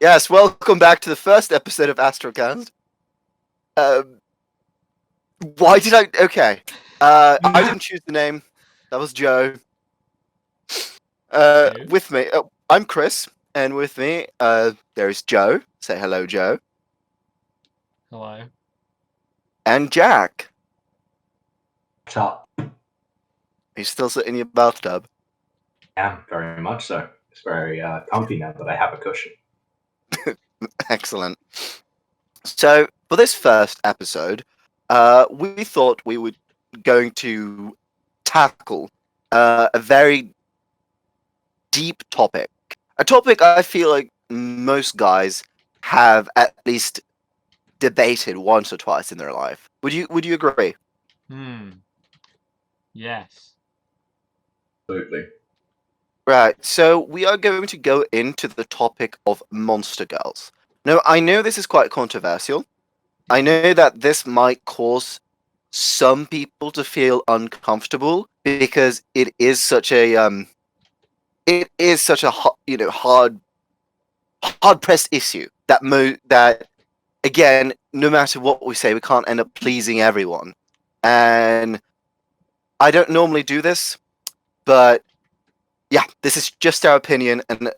Yes, welcome back to the first episode of AstroCast. Um, why did I? Okay, I didn't choose the name. That was Joe. Who? With me, I'm Chris, and with me, there's Joe. Say hello, Joe. Hello. And Jack. Top. He's still sitting in your bathtub. Yeah, very much so. It's very comfy now that I have a cushion. Excellent. So for this first episode, we thought we were going to tackle a very deep topic. A topic I feel like most guys have at least debated once or twice in their life. Would you agree? Yes. Absolutely. Right. So we are going to go into the topic of monster girls. Now, I know this is quite controversial. I know that this might cause some people to feel uncomfortable because it is such a hard pressed issue that again, no matter what we say, we can't end up pleasing everyone. And I don't normally do this, but yeah, this is just our opinion. And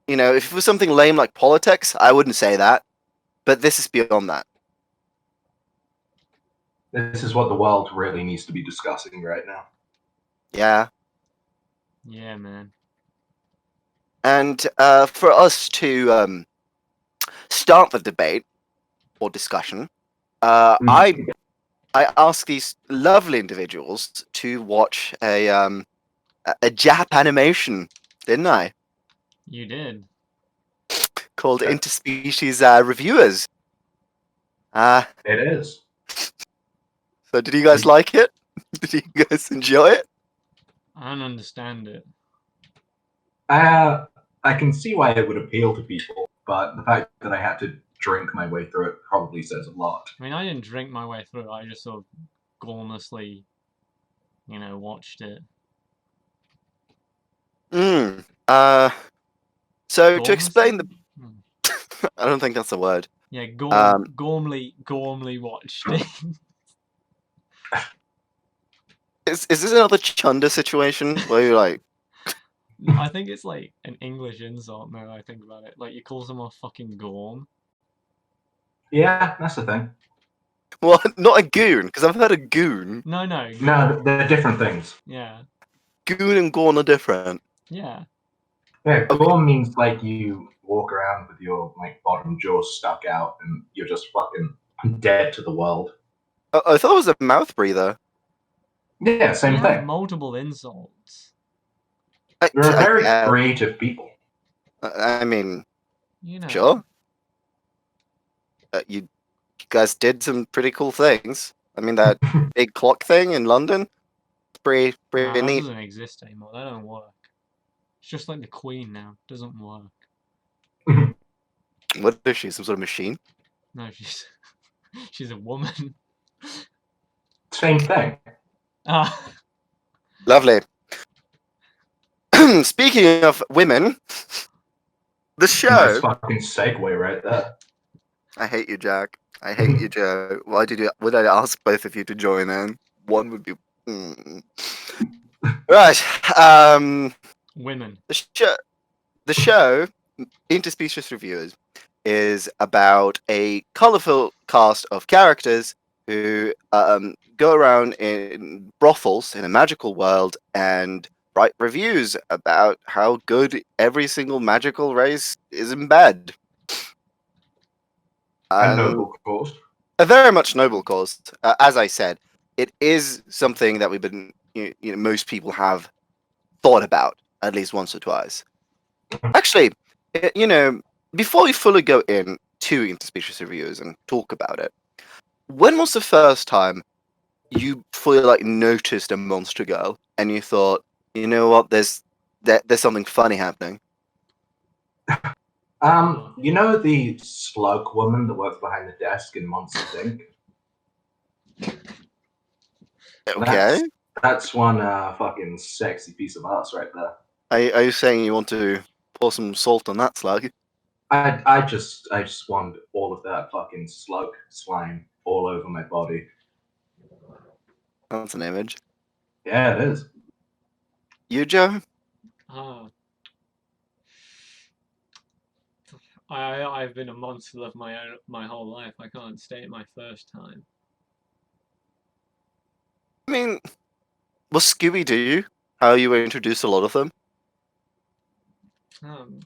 if it was something lame like politics, I wouldn't say that. But this is beyond that. This is what the world really needs to be discussing right now. Yeah. Yeah, man. And for us to start the debate or discussion, I asked these lovely individuals to watch a Jap animation, didn't I? You did. Called Interspecies Reviewers. It is. So did you guys like it? Did you guys enjoy it? I don't understand it. I can see why it would appeal to people, but the fact that I had to drink my way through it probably says a lot. I mean, I didn't drink my way through it. I just sort of gormlessly, watched it. So to explain the... Gormlessly? I don't think that's a word. Yeah, gormly watched it. Is this another chunder situation where you're like... I think it's like an English insult now that I think about it. Like, you call someone fucking gorm. Yeah, that's the thing. Well, not a goon, because I've heard of goon. No. No, they're different things. Yeah. Goon and gorm are different. Yeah. Yeah, gorm means like you walk around with your bottom jaw stuck out and you're just fucking dead to the world. I thought it was a mouth breather. Yeah, same You thing. have multiple insults. They're very creative people. I mean, You know. sure. You guys did some pretty cool things. I mean, that big clock thing in London, pretty Nah, that neat. doesn't exist anymore. That don't work. It's just like the Queen now. It doesn't work. What is she? Some sort of machine? No, she's a woman. Same thing. Ah. Lovely. Speaking of women, the show. Nice fucking segue right there. I hate you, Jack. I hate you, Joe. Why would I ask both of you to join in? One would be... Right. Women. The show, Interspecies Reviewers, is about a colourful cast of characters who go around in brothels in a magical world and write reviews about how good every single magical race is in bed. A noble cause. A very much noble cause. As I said, it is something that we've been, most people have thought about at least once or twice. Actually, before we fully go into Interspecies Reviews and talk about it, when was the first time you fully noticed a monster girl and you thought, you know what, there's something funny happening? You know the slug woman that works behind the desk in Monsters Inc? Okay. That's one fucking sexy piece of ass right there. Are you saying you want to pour some salt on that slug? I just want all of that fucking slug slime all over my body. That's an image. Yeah, it is. You, Joe? Ah, I've been a monster of my whole life. I can't state my first time. I mean, was Scooby-Doo how you were introduced to a lot of them?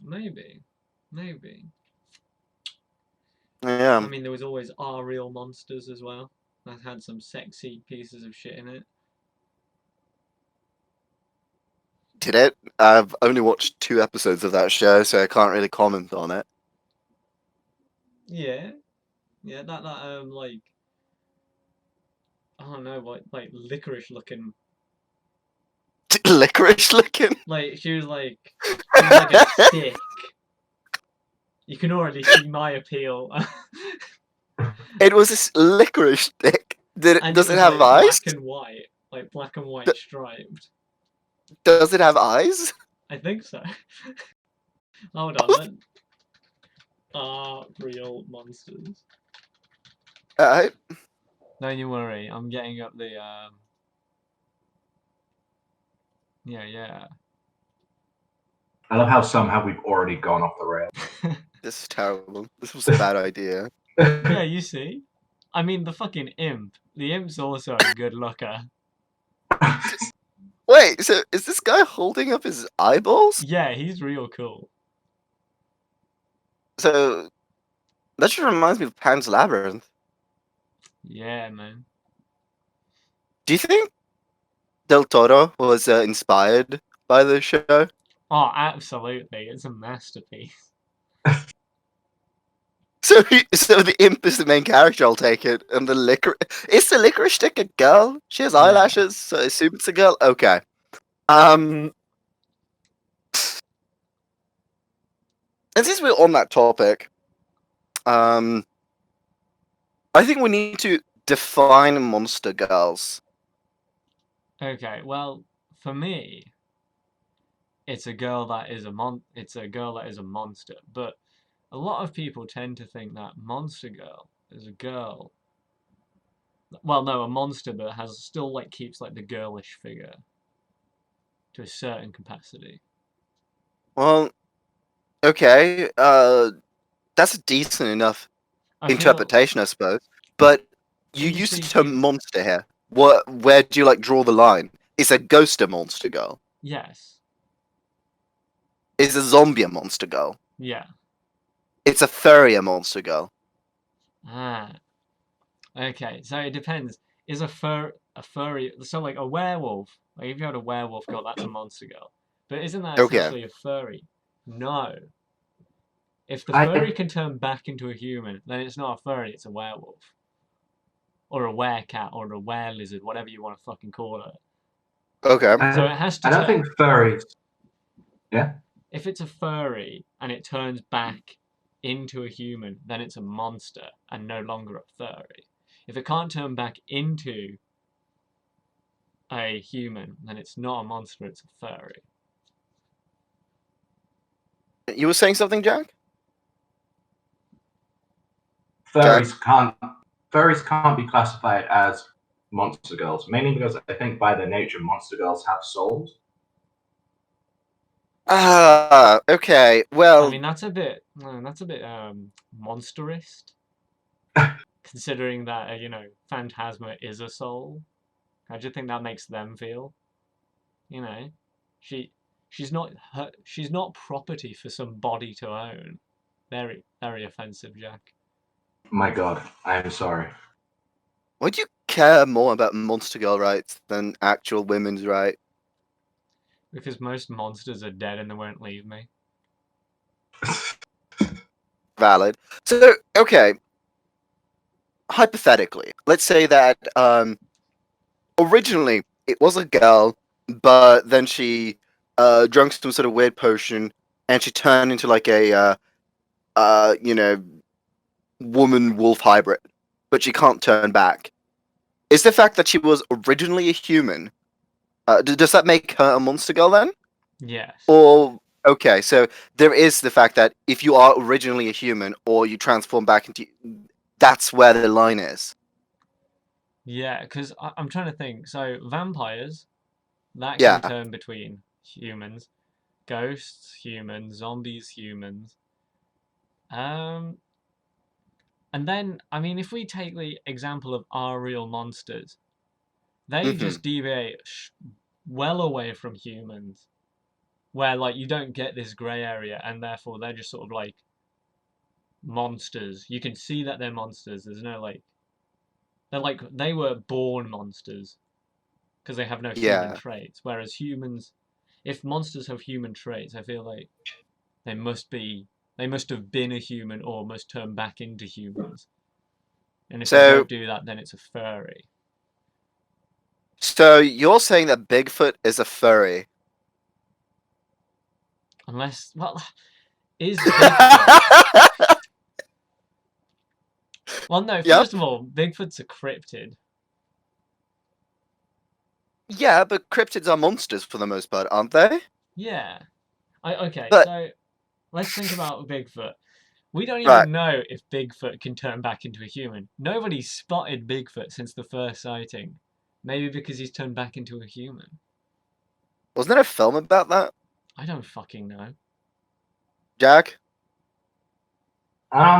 Maybe. Yeah. I mean, there was always Are Real Monsters as well. That had some sexy pieces of shit in it. Did it? I've only watched 2 episodes of that show, so I can't really comment on it. Yeah, that like I don't know, what like licorice looking. Licorice looking. Like she was like a stick. You can already see my appeal. It was this licorice stick. And Does it it was have like eyes? black and white striped. Does it have eyes? I think so. Hold on, then. Are real monsters. Alright. Don't you worry, I'm getting up the yeah. I love how somehow we've already gone off the rails. This is terrible. This was a bad idea. Yeah, you see? I mean, the fucking imp. The imp's also a good looker. Wait, so is this guy holding up his eyeballs? Yeah, he's real cool. So that just reminds me of Pan's Labyrinth. Yeah, man. Do you think Del Toro was inspired by the show? Oh, absolutely. It's a masterpiece. So the imp is the main character. I'll take it, and the licorice is the licorice stick a girl? She has Yeah. eyelashes, so I assume it's a girl. Okay. And since we're on that topic, I think we need to define monster girls. Okay, well, for me, it's a girl that is a monster, but a lot of people tend to think that monster girl is a girl. Well, no, a monster that has still like keeps like the girlish figure to a certain capacity. Well, okay, that's a decent enough I feel interpretation, I suppose. But you English used the term speaking, monster here. Where do you like draw the line? Is a ghost a monster girl? yes, Is a zombie a monster girl? yeah, It's a furry a monster girl. ah, okay. So it depends. Is a furry? So like a werewolf. Like if you had a werewolf girl, that's a monster girl. But isn't that Okay. essentially a furry? No. If the I- furry can turn back into a human, then it's not a furry, it's a werewolf. Or a werecat, or a werelizard, whatever you want to fucking call it. Okay. So it has to I don't turn. think furries. Yeah. If it's a furry and it turns back into a human, then it's a monster and no longer a furry. If it can't turn back into a human, then it's not a monster, it's a furry. You were saying something, Jack? Furries can't be classified as monster girls, mainly because I think by their nature monster girls have souls. Ah, okay. Well, I mean, that's a bit monsterist, considering that Phantasma is a soul. How do you think that makes them feel? You know, she she's not property for some body to own. Very very offensive, Jack. My God, I am sorry. why do you care more about monster girl rights than actual women's rights? Because most monsters are dead and they won't leave me. Valid. So, okay. Hypothetically, let's say that originally it was a girl, but then she drank some sort of weird potion and she turned into like a you know, woman wolf hybrid, but she can't turn back. Is the fact that she was originally a human, does that make her a monster girl then? Yes. Or Okay, so there is the fact that if you are originally a human or you transform back into, that's where the line is. Yeah, because I'm trying to think. So vampires, that can Yeah. turn between humans, ghosts, humans, zombies, humans. Um, and then I mean, if we take the example of our real monsters, they Hmm. just deviate well away from humans, where like you don't get this grey area, and therefore they're just sort of like monsters. You can see that they're monsters. There's no like they were born monsters because they have no human Yeah. traits. Whereas humans, if monsters have human traits, I feel like they must be they must have been a human or must turn back into humans. And if they So, don't do that, then it's a furry. so you're saying that Bigfoot is a furry? Unless, well, is Bigfoot? Well, no. Yep. First of all, Bigfoot's a cryptid. Yeah, but cryptids are monsters for the most part, aren't they? Yeah. Okay. But So let's think about Bigfoot. We don't right, even know if Bigfoot can turn back into a human. Nobody's spotted Bigfoot since the first sighting. Maybe because he's turned back into a human. wasn't there a film about that, I don't fucking know. Jack? There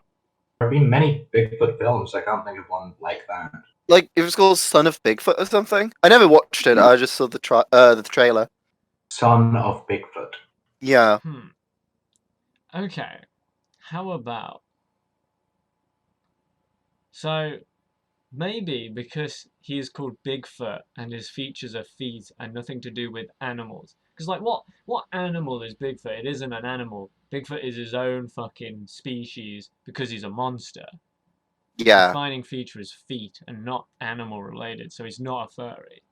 have been many Bigfoot films. I can't think of one like that. Like it was called Son of Bigfoot or something. I never watched it. I just saw the trailer. Son of Bigfoot. Yeah. Okay. How about... So, maybe because he is called Bigfoot and his features are feet and nothing to do with animals. Because, like, what animal is Bigfoot? It isn't an animal. Bigfoot is his own fucking species because he's a monster. His Yeah. defining feature is feet and not animal related, so he's not a furry.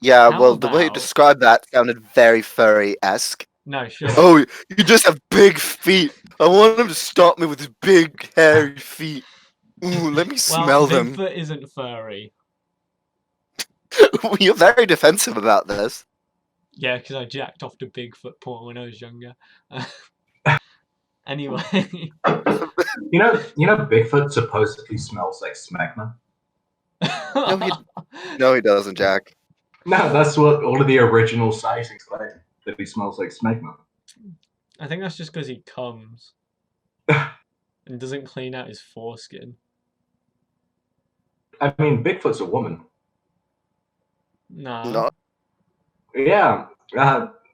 Yeah. How Well, the way you about... described that sounded very furry-esque. No, shut up. Oh, you just have big feet. I want him to stop me with his big hairy feet. Ooh, let me Well, smell them. Bigfoot isn't furry. You're very defensive about this. Yeah, because I jacked off to Bigfoot porn when I was younger. Anyway. You know, Bigfoot supposedly smells like smegma. No, he doesn't, Jack. No, that's what all of the original sightings claim, that he smells like smegma. I think that's just because he comes and doesn't clean out his foreskin. I mean, Bigfoot's a woman. Nah. Not. Yeah,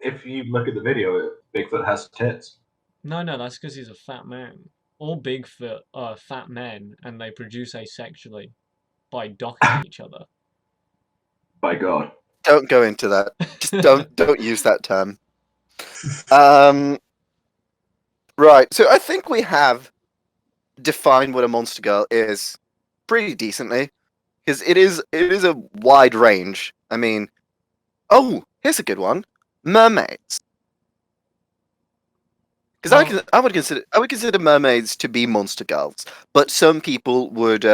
if you look at the video, Bigfoot has tits. No, that's because he's a fat man. All Bigfoot are fat men and they produce asexually by docking each other. By God. Don't go into that. Just don't use that term. Um. Right. So I think we have defined what a monster girl is pretty decently, because it is a wide range. I mean, oh, here's a good one: mermaids. Because Well, I would consider mermaids to be monster girls, but some people would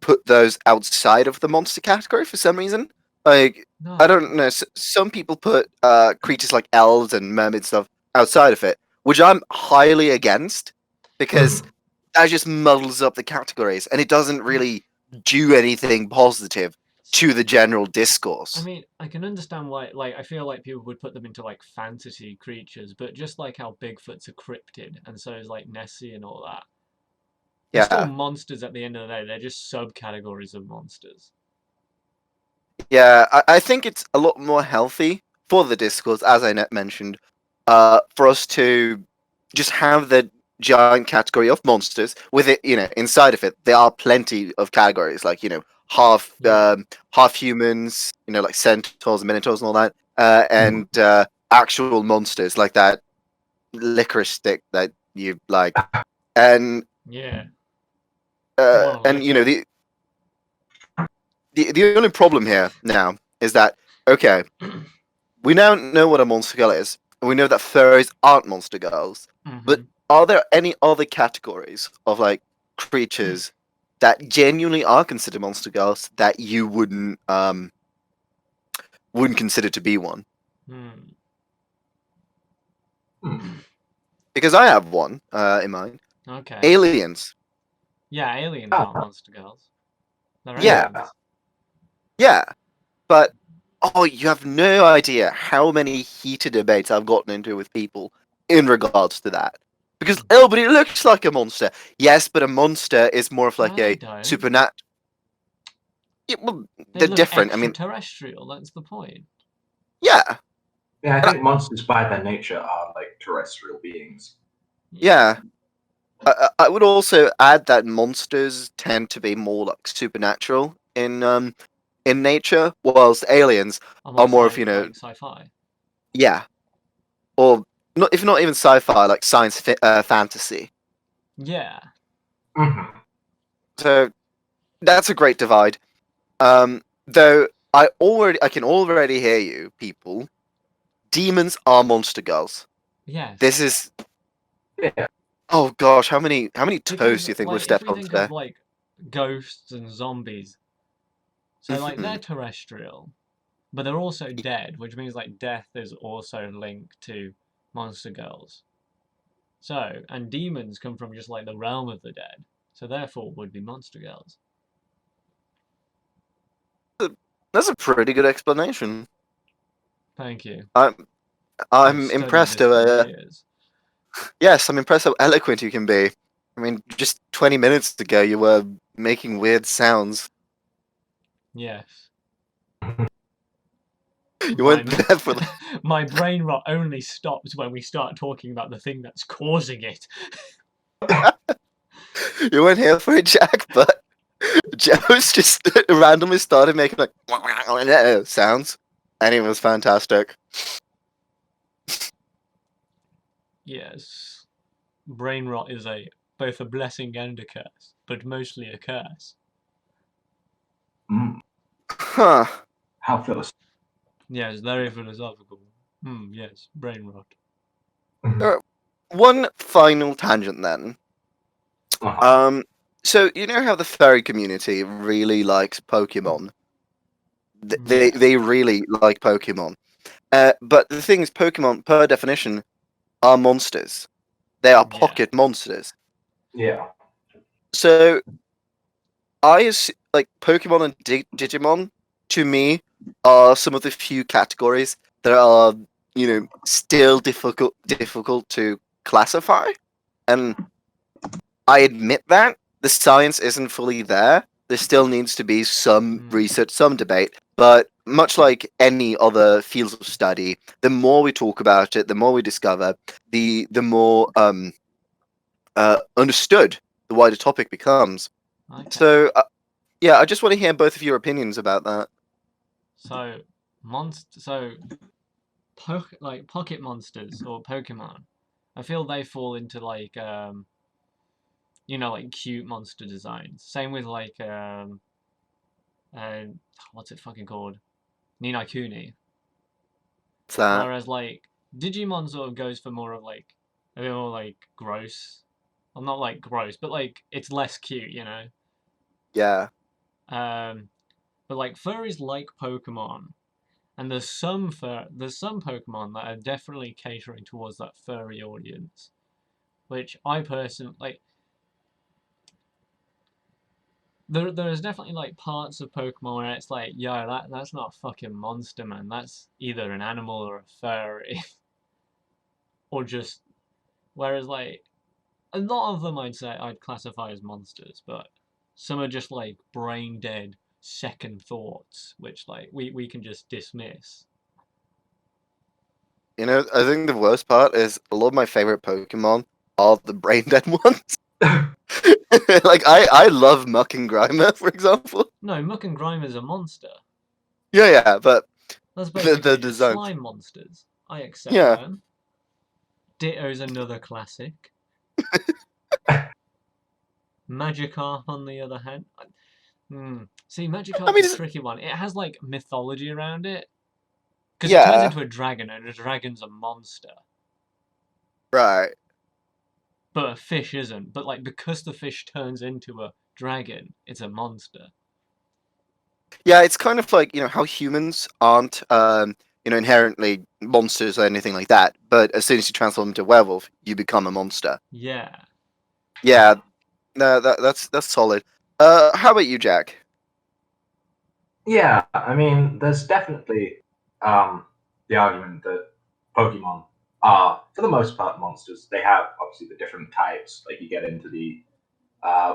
put those outside of the monster category for some reason. Like I no. don't know, some people put creatures like elves and mermaid stuff outside of it, which I'm highly against because that just muddles up the categories and it doesn't really do anything positive to the general discourse. I mean, I can understand why, like, I feel like people would put them into, like, fantasy creatures, but just like how Bigfoot's a cryptid, and so is, like, Nessie and all that. They're still Yeah, monsters at the end of the day. They're just subcategories of monsters. yeah, I think it's a lot more healthy for the discourse, as I mentioned, for us to just have the giant category of monsters with it, inside of it, there are plenty of categories like, half Yeah. half humans, like centaurs and minotaurs and all that, and actual monsters like that licorice stick that you like, and Yeah. You want to and lick it? the only problem here now is that okay, we now know what a monster girl is, and we know that furries aren't monster girls. But Mm-hmm. are there any other categories of like creatures that genuinely are considered monster girls that you wouldn't consider to be one? Hmm. Because I have one in mind. Okay. Aliens. Yeah, aliens Ah. aren't monster girls. They're Yeah. aliens. Yeah, but you have no idea how many heated debates I've gotten into with people in regards to that. Because but it looks like a monster. Yes, but a monster is more of like No, they a don't. supernatural. Yeah, well, They they're look different. I mean, extraterrestrial. That's the point. yeah, Yeah, I think monsters by their nature are like terrestrial beings. yeah. I would also add that monsters tend to be more like supernatural in nature, whilst aliens are Almost more of like sci-fi. yeah, or not if not even sci-fi, like fantasy. Yeah. Mhm. So that's a great divide. Though I can already hear you, people. Demons are monster girls. Yes. This is Yeah. oh gosh, how many toes Because do you think we've like if stepped we on think today? of like ghosts and zombies, so like they're Mhm. terrestrial, but they're also dead, which means like death is also linked to monster girls. So, and demons come from just like the realm of the dead, so therefore would be monster girls. That's a pretty good explanation. Thank you. I'm I've I'm studied impressed. this for years. Yes, I'm impressed how eloquent you can be. I mean, just 20 minutes ago, you were making weird sounds. Yes. You weren't there for the. My brain rot only stops when we start talking about the thing that's causing it. You weren't here for it, Jack, but Joe's just randomly started making like sounds, and it was fantastic. Yes. Brain rot is both a blessing and a curse, but mostly a curse. Mm. Huh. How philosophical. Yes, very philosophical. Yes, brain rot. One final tangent then. Uh-huh. So you know how the furry community really likes Pokemon. Yeah. They really like Pokemon. But the thing is, Pokemon, per definition, are monsters. They are Yeah. pocket monsters. Yeah. So like Pokemon and Digimon to me are some of the few categories that are still difficult to classify, and I admit that the science isn't fully there. There still needs to be some research, some debate, but much like any other fields of study, the more we talk about it, the more we discover, the more understood the wider topic becomes. Okay. So yeah, I just want to hear both of your opinions about that. So like pocket monsters or Pokemon, I feel they fall into like like cute monster designs. Same with like what's it fucking called? Ni no Kuni. What's that? Whereas like Digimon sort of goes for more of like a bit more like gross. Well, not like gross, but like it's less cute, you know. Yeah. But like furries like Pokemon, and there's some Pokemon that are definitely catering towards that furry audience, which I personally like. There's definitely like parts of Pokemon where it's like, yo, that's not a fucking monster, man. That's either an animal or a furry, or just. Whereas like a lot of them, I'd classify as monsters, but some are just like brain dead second thoughts, which like we can just dismiss. I think the worst part is a lot of my favorite Pokemon are the brain dead ones. Like I love Muck and Grimer, for example. No, Muck and Grimer's a monster. Yeah, but That's the basically just design. slime monsters. I accept Yeah. them. Ditto's another classic. Magikarp, on the other hand. See, I Magikarp's mean, a tricky one. It has like mythology around it. Because it turns yeah, into a dragon, and a dragon's a monster. right. But a fish isn't. But like because the fish turns into a dragon, it's a monster. Yeah, it's kind of like how humans aren't inherently monsters or anything like that. But as soon as you transform into a werewolf, you become a monster. Yeah. Yeah, no, that's solid. How about you, Jack? Yeah, I mean, there's definitely the argument that Pokemon are, for the most part, monsters. They have obviously the different types. Like you get into the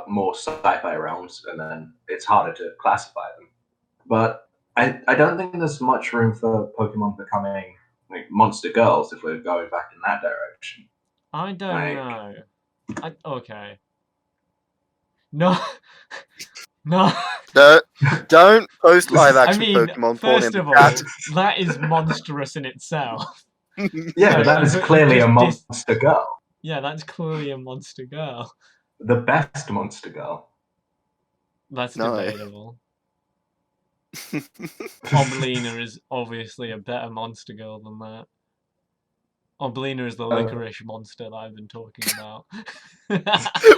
more sci-fi realms, and then it's harder to classify them. But I don't think there's much room for Pokemon becoming like monster girls if we're going back in that direction. I don't Like, know. Okay. No. No. Don't post live I action mean, Pokemon porn in first the of all, chat. that is monstrous in itself. yeah, So but that is you clearly a just monster girl, yeah, that's clearly a monster girl. the best monster girl. That's No. debatable. Oblina is obviously a better monster girl than that. Oblina is the licorice monster that I've been talking about.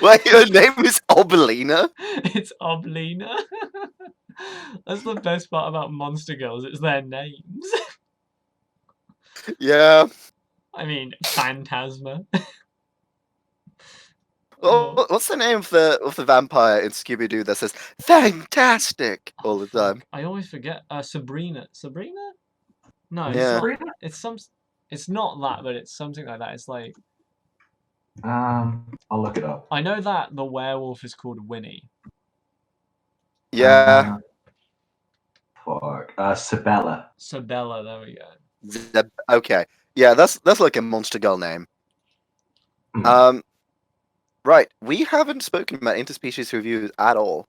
Wait, your name is Obelina? It's Oblina. That's the best part about monster girls, it's their names. Yeah. I mean, Phantasma. Oh, what's the name of the vampire in Scooby Doo that says "fantastic" all the time? Fuck. I always forget. Sabrina. Sabrina? No, it's Yeah. not. It's some. It's not that, but it's something like that. It's like I'll look it up. I know that the werewolf is called Winnie. Yeah. Sabella. Sabella. There we go. Okay. Yeah, that's like a monster girl name. Hmm. Right. We haven't spoken about interspecies reviews at all.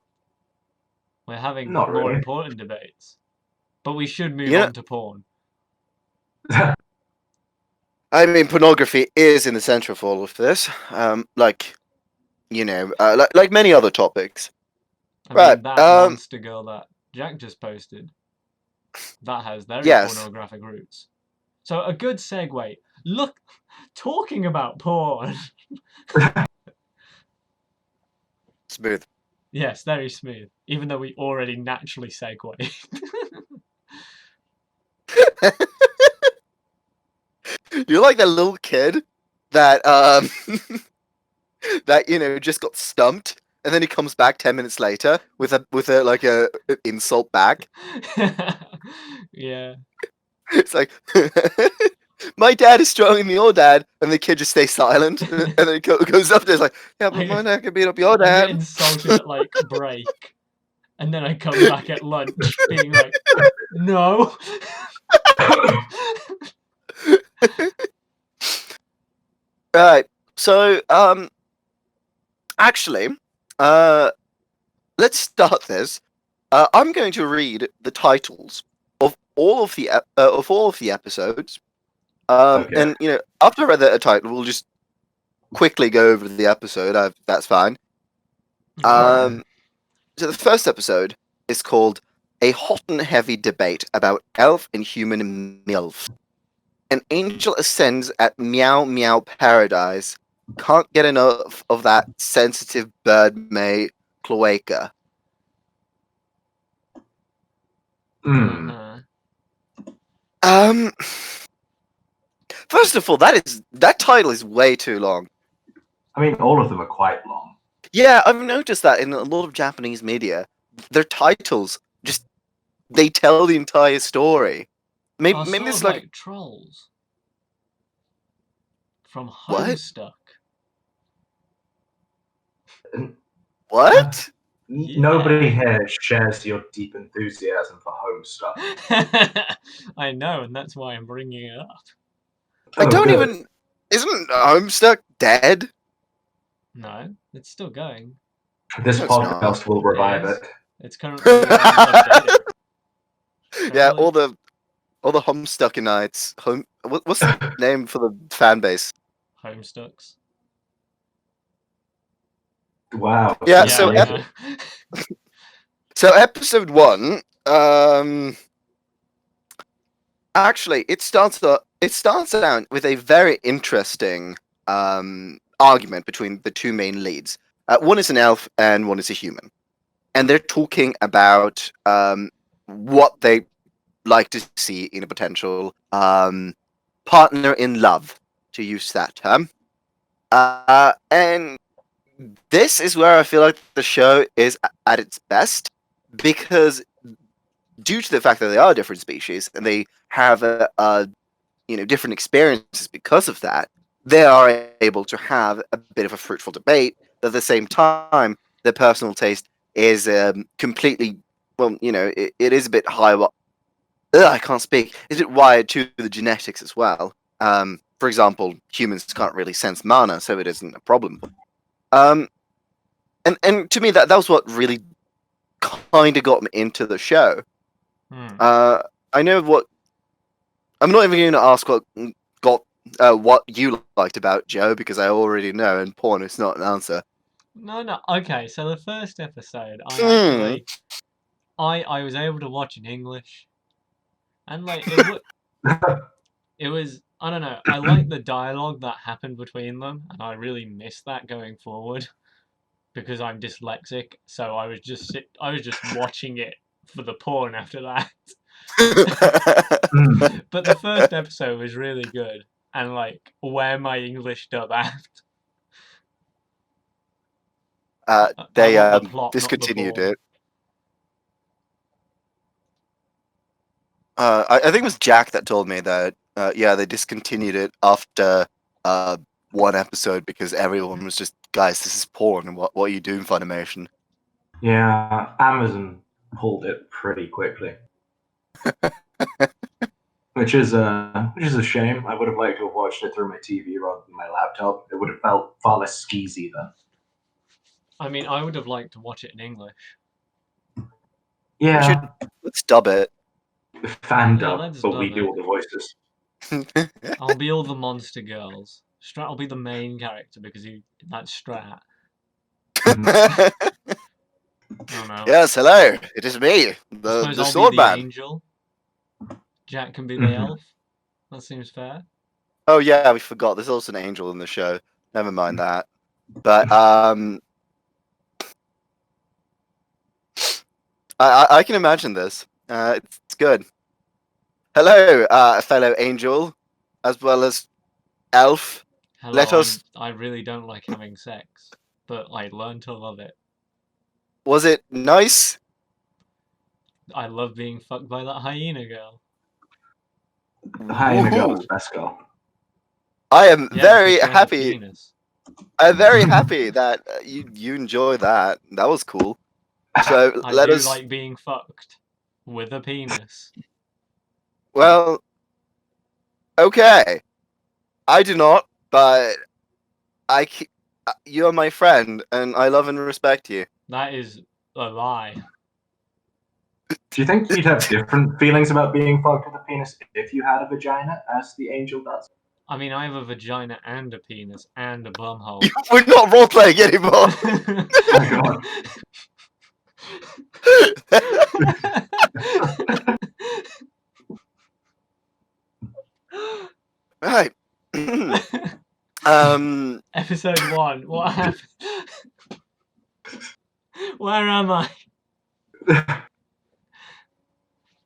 We're having Not more really. important debates, but we should move You know- on to porn. I mean, pornography is in the center of all of this. Like many other topics. I Right. mean, that monster girl that Jack just posted, that has very Yes. pornographic roots. So a good segue. Look, talking about porn. Smooth. Yes, very smooth. Even though we already naturally segue. You're like that little kid that that just got stumped, and then he comes back 10 minutes later with a like a insult back. Yeah. It's like, my dad is stronger than your dad, and the kid just stays silent, and then he goes up there, it's like, yeah, but my dad can beat up your I get dad. insulted at like break, and then I come back at lunch being like, no. Right. So, actually, let's start this. I'm going to read the titles of all of the episodes. Okay. And after I read the title, we'll just quickly go over the episode. That's fine. Alright. So the first episode is called "A Hot and Heavy Debate About Elf and Human MILF." An angel ascends at Meow Meow Paradise. Can't get enough of that sensitive bird mate cloaca. Hmm. Uh-huh. First of all, that title is way too long. I mean, all of them are quite long. Yeah, I've noticed that in a lot of Japanese media, their titles just they tell the entire story. Maybe Are sort this of is like trolls from what? Homestuck. What? Yeah. Nobody here shares your deep enthusiasm for Homestuck. I know, and that's why I'm bringing it up. I Oh, don't good. even. Isn't Homestuck dead? No, it's still going. This No, it's not. podcast will revive It is. it. It's currently updated. Yeah, Currently- all the Homestuckinites. What's the name for the fan base? Homestucks. Wow. Yeah, Yeah, so I know. So episode 1, actually, it starts out with a very interesting argument between the two main leads. One is an elf and one is a human, and they're talking about what they like to see in a potential partner in love, to use that term. And this is where I feel like the show is at its best, because due to the fact that they are different species and they have different experiences because of that, they are able to have a bit of a fruitful debate. But at the same time, their personal taste is completely, well, it is a bit high. I can't speak. Is it wired to the genetics as well? For example, humans can't really sense mana, so it isn't a problem. And to me, that was what really kind of got me into the show. I know what. I'm not even going to ask what you liked about Joe, because I already know, and porn is not an answer. No. Okay, so the first episode, I was able to watch in English, and like it was, I don't know. I like the dialogue that happened between them, and I really miss that going forward because I'm dyslexic. So I was just watching it for the porn after that. But the first episode was really good, and like where my English dub at. They I want the plot, discontinued not the it. I think it was Jack that told me that they discontinued it after one episode because everyone was just, guys, this is porn, and what are you doing, Funimation? Yeah, Amazon pulled it pretty quickly. which is a shame. I would have liked to have watched it through my TV rather than my laptop. It would have felt far less skeezy then. I mean, I would have liked to watch it in English. Yeah, Let's dub it. fan Yeah, dub, let's but dub we it. do all the voices. I'll be all the monster girls. Strat will be the main character because that's Strat. Oh no. Yes, hello. It is me, I the suppose I'll sword be the man. angel. Jack can be the elf. That seems fair. Oh yeah, we forgot. There's also an angel in the show. Never mind that. But I can imagine this. It's good. Hello, fellow angel, as well as elf. Let Hello, us. I really don't like having sex, but I learned to love it. Was it nice? I love being fucked by that hyena girl. The hyena girl Woohoo. is best girl. I am Yeah, very because she has a happy. penis. I'm very happy that you enjoy that. That was cool. So I let do us. like being fucked with a penis. Well, okay. I do not, but you're my friend, and I love and respect you. That is a lie. Do you think you'd have different feelings about being fucked with a penis if you had a vagina, as the angel does? I mean, I have a vagina and a penis and a bumhole. We're not role playing anymore. Oh my god. Right. Episode 1. What happened? Where am I?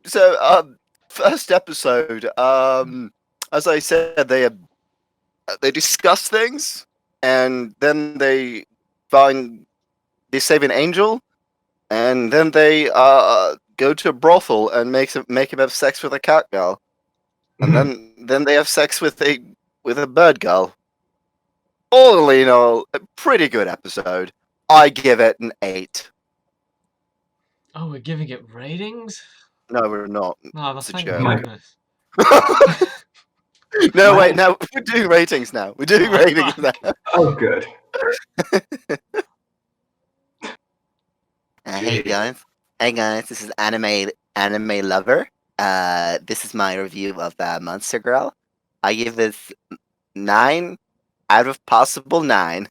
So, first episode. As I said, they discuss things, and then they save an angel, and then they go to a brothel and make him have sex with a cat girl, and then they have sex with a bird girl. All in all, a pretty good episode. I give it an 8. Oh, we're giving it ratings? No, we're not. Oh, It's a thank joke. goodness. No, wait, now we're doing ratings now. We're doing Oh, ratings fuck. now. Oh, good. Hey guys, this is anime lover. This is my review of Monster Girl. I give this 9 out of possible 9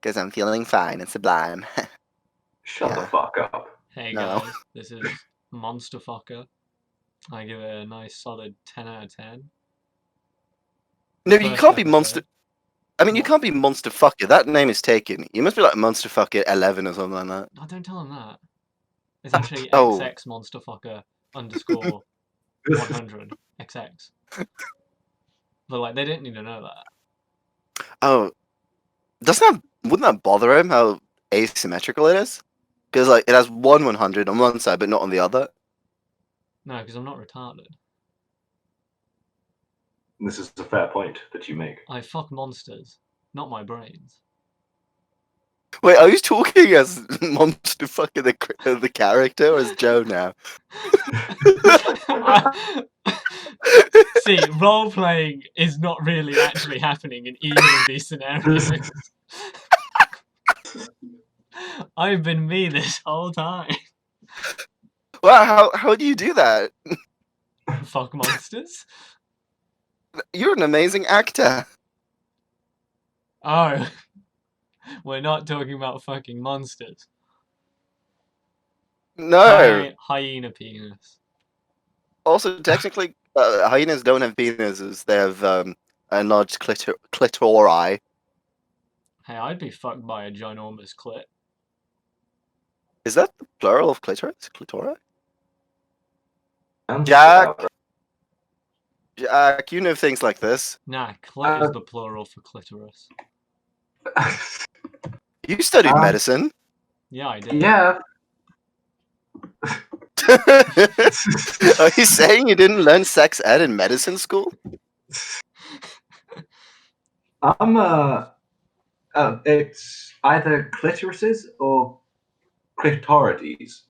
because I'm feeling fine and sublime. Shut the Yeah. fuck up. Hey No. guys, this is Monster Fucker. I give it a nice solid 10 out of 10. No, you First can't be episode. monster. I mean, you What? can't be Monster Fucker. That name is taken. You must be like Monster Fucker 11 or something like that. Oh, don't tell him that. It's actually Oh. XX Monster Fucker _ 100 XX. But like, they didn't need to know that. Oh, wouldn't that bother him how asymmetrical it is? Because like it has 100 on one side, but not on the other. No, because I'm not retarded. This is a fair point that you make. I fuck monsters, not my brains. Wait, are you talking as monster fucking the character, or as Joe now? See, role playing is not really actually happening in either of these scenarios. I've been me this whole time. Wow, how do you do that? Fuck monsters. You're an amazing actor. Oh, we're not talking about fucking monsters. No. Hyena penis. Also, technically, hyenas don't have penises. They have enlarged clitori. Hey, I'd be fucked by a ginormous clit. Is that the plural of clitoris? Clitori? Sounds Jack? about right. Jack, you know things like this. Nah, clit is the plural for clitoris. You studied medicine. Yeah, I did. Yeah. Are you saying you didn't learn sex ed in medicine school? It's either clitorises or clitorides.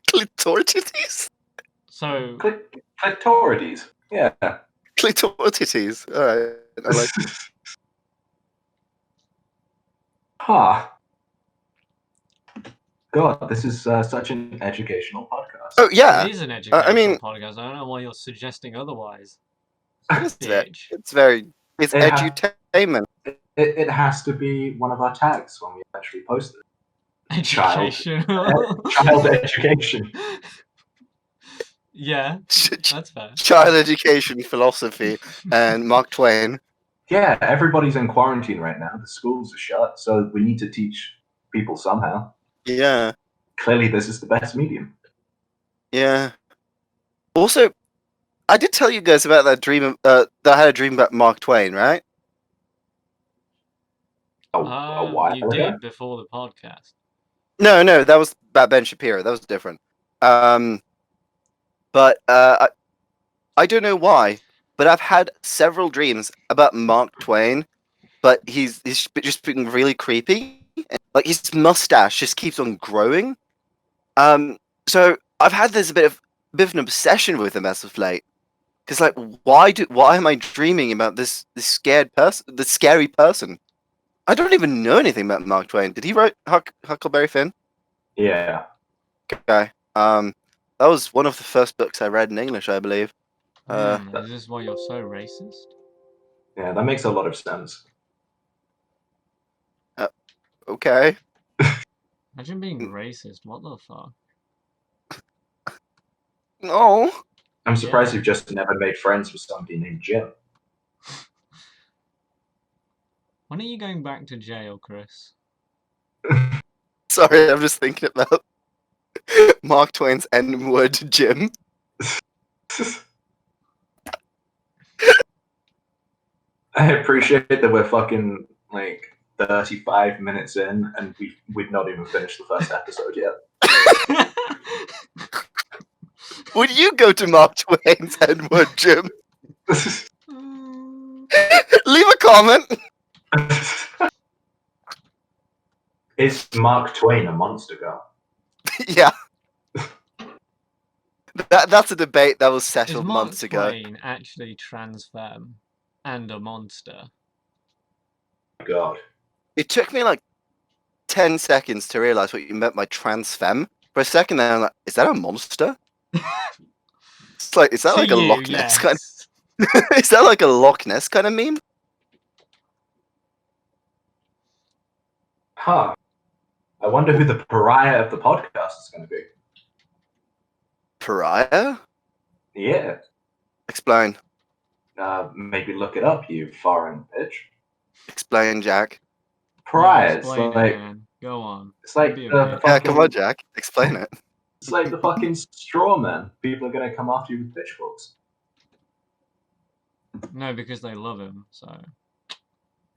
Clitorides? So, Clitorides. Yeah. Clitorides. Alright. I like Huh. God, this is such an educational podcast. Oh, yeah. it is an educational I mean, podcast. I don't know why you're suggesting otherwise. it's Bitch. it's It ha- edutainment. It has to be one of our tags when we actually post it. Education. Child education. Yeah, that's fair. Child education, philosophy, and Mark Twain. Yeah, everybody's in quarantine right now. The schools are shut, so we need to teach people somehow. Yeah, Clearly, this is the best medium. yeah. Also, I did tell you guys about that dream. That I had a dream about Mark Twain, right? A while You ago. did before the podcast. No, that was about Ben Shapiro. That was different. But I don't know why, but I've had several dreams about Mark Twain, but he's just being really creepy. Like his mustache just keeps on growing. So I've had this bit of an obsession with him as of late. Because like, why am I dreaming about this scary person? I don't even know anything about Mark Twain. Did he write Huckleberry Finn? Yeah. Okay. That was one of the first books I read in English, I believe. Is this why you're so racist? Yeah, that makes a lot of sense. Okay. Imagine being racist. What the fuck? No. I'm surprised Yeah. you've just never made friends with somebody named Jim. When are you going back to jail, Chris? Sorry, I'm just thinking about Mark Twain's N-word Jim. I appreciate that we're fucking like 35 minutes in and we've not even finished the first episode yet. Would you go to Mark Twain's N-word Jim? Leave a comment. Is Mark Twain a monster girl? Yeah. That's a debate that was Is settled Mark months ago. Twain actually trans femme and a monster? God. It took me like 10 seconds to realize what you meant by trans femme. For a second there, I'm like, is that a monster? It's like, is that To like a you, Loch Ness kind yes. of... Is that like a Loch Ness kind of meme? Huh. I wonder who the pariah of the podcast is going to be. Pariah? Yeah. Explain. Maybe look it up, you foreign bitch. Explain, Jack. Pariah. Explain It's like it, man. Go on. it's like Be a the bitch. Yeah, fucking, come on, Jack. Explain it. It's like the fucking straw man. People are gonna come after you with pitchforks. No, because they love him. So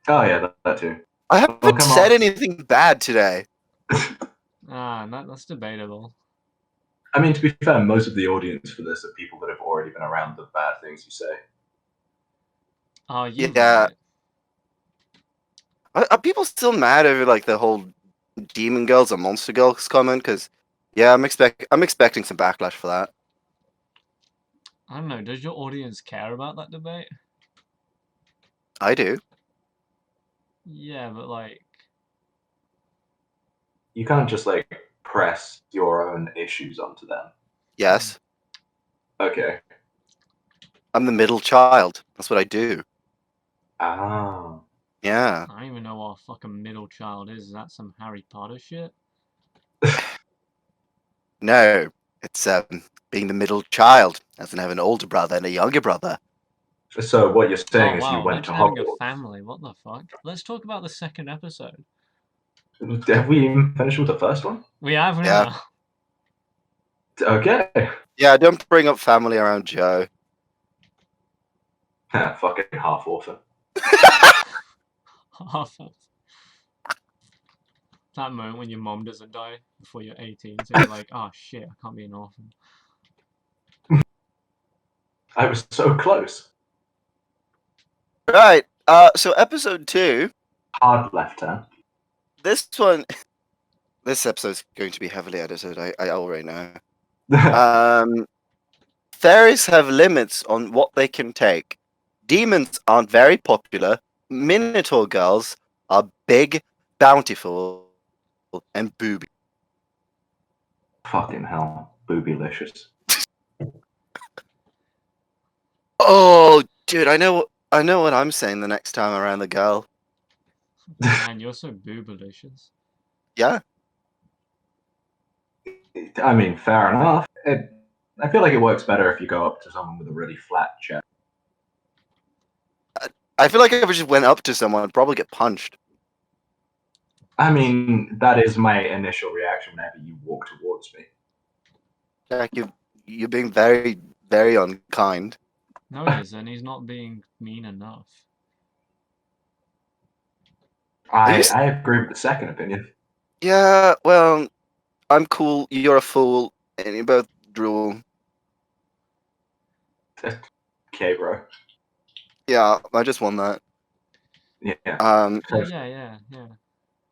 Oh yeah, that too. I haven't come said on. anything bad today. that's debatable. I mean, to be fair, most of the audience for this are people that have already been around the bad things you say. Oh, you're Yeah. right. Are people still mad over like the whole demon girls or monster girls comment? Because yeah, I'm expecting some backlash for that. I don't know. Does your audience care about that debate? I do. Yeah, but like, You can't just like press your own issues onto them. Yes, Okay. I'm the middle child. That's what I do. Ah. Yeah. I don't even know what a fucking middle child is. Is that some Harry Potter shit? No, it's being the middle child. Doesn't have an older brother and a younger brother. So what you're saying Oh is you wow, went to imagine having a Hogwarts. family. What the fuck? Let's talk about the second episode. Have we even finished with the first one? We have Yeah. now. Okay. Yeah, don't bring up family around Joe. Fucking half orphan. Awful. That moment when your mom doesn't die before you're 18, so you're like, oh shit, I can't be an orphan. I was so close. Right. So episode 2. Hard left turn. This one. This episode's going to be heavily edited. I already know. Fairies have limits on what they can take. Demons aren't very popular. Minotaur girls are big, bountiful, and booby. Fucking hell. Boobylicious. Oh, dude, I know what I'm saying the next time around the girl. Man, you're so boobalicious. Yeah. I mean, fair enough. I feel like it works better if you go up to someone with a really flat chest. I feel like if I just went up to someone, I'd probably get punched. I mean, that is my initial reaction whenever you walk towards me. Jack, you're being very, very unkind. No, he isn't. He's not being mean enough. I agree with the second opinion. Yeah, well, I'm cool, you're a fool, and you both drool. Okay, bro. Yeah, I just won that. Yeah.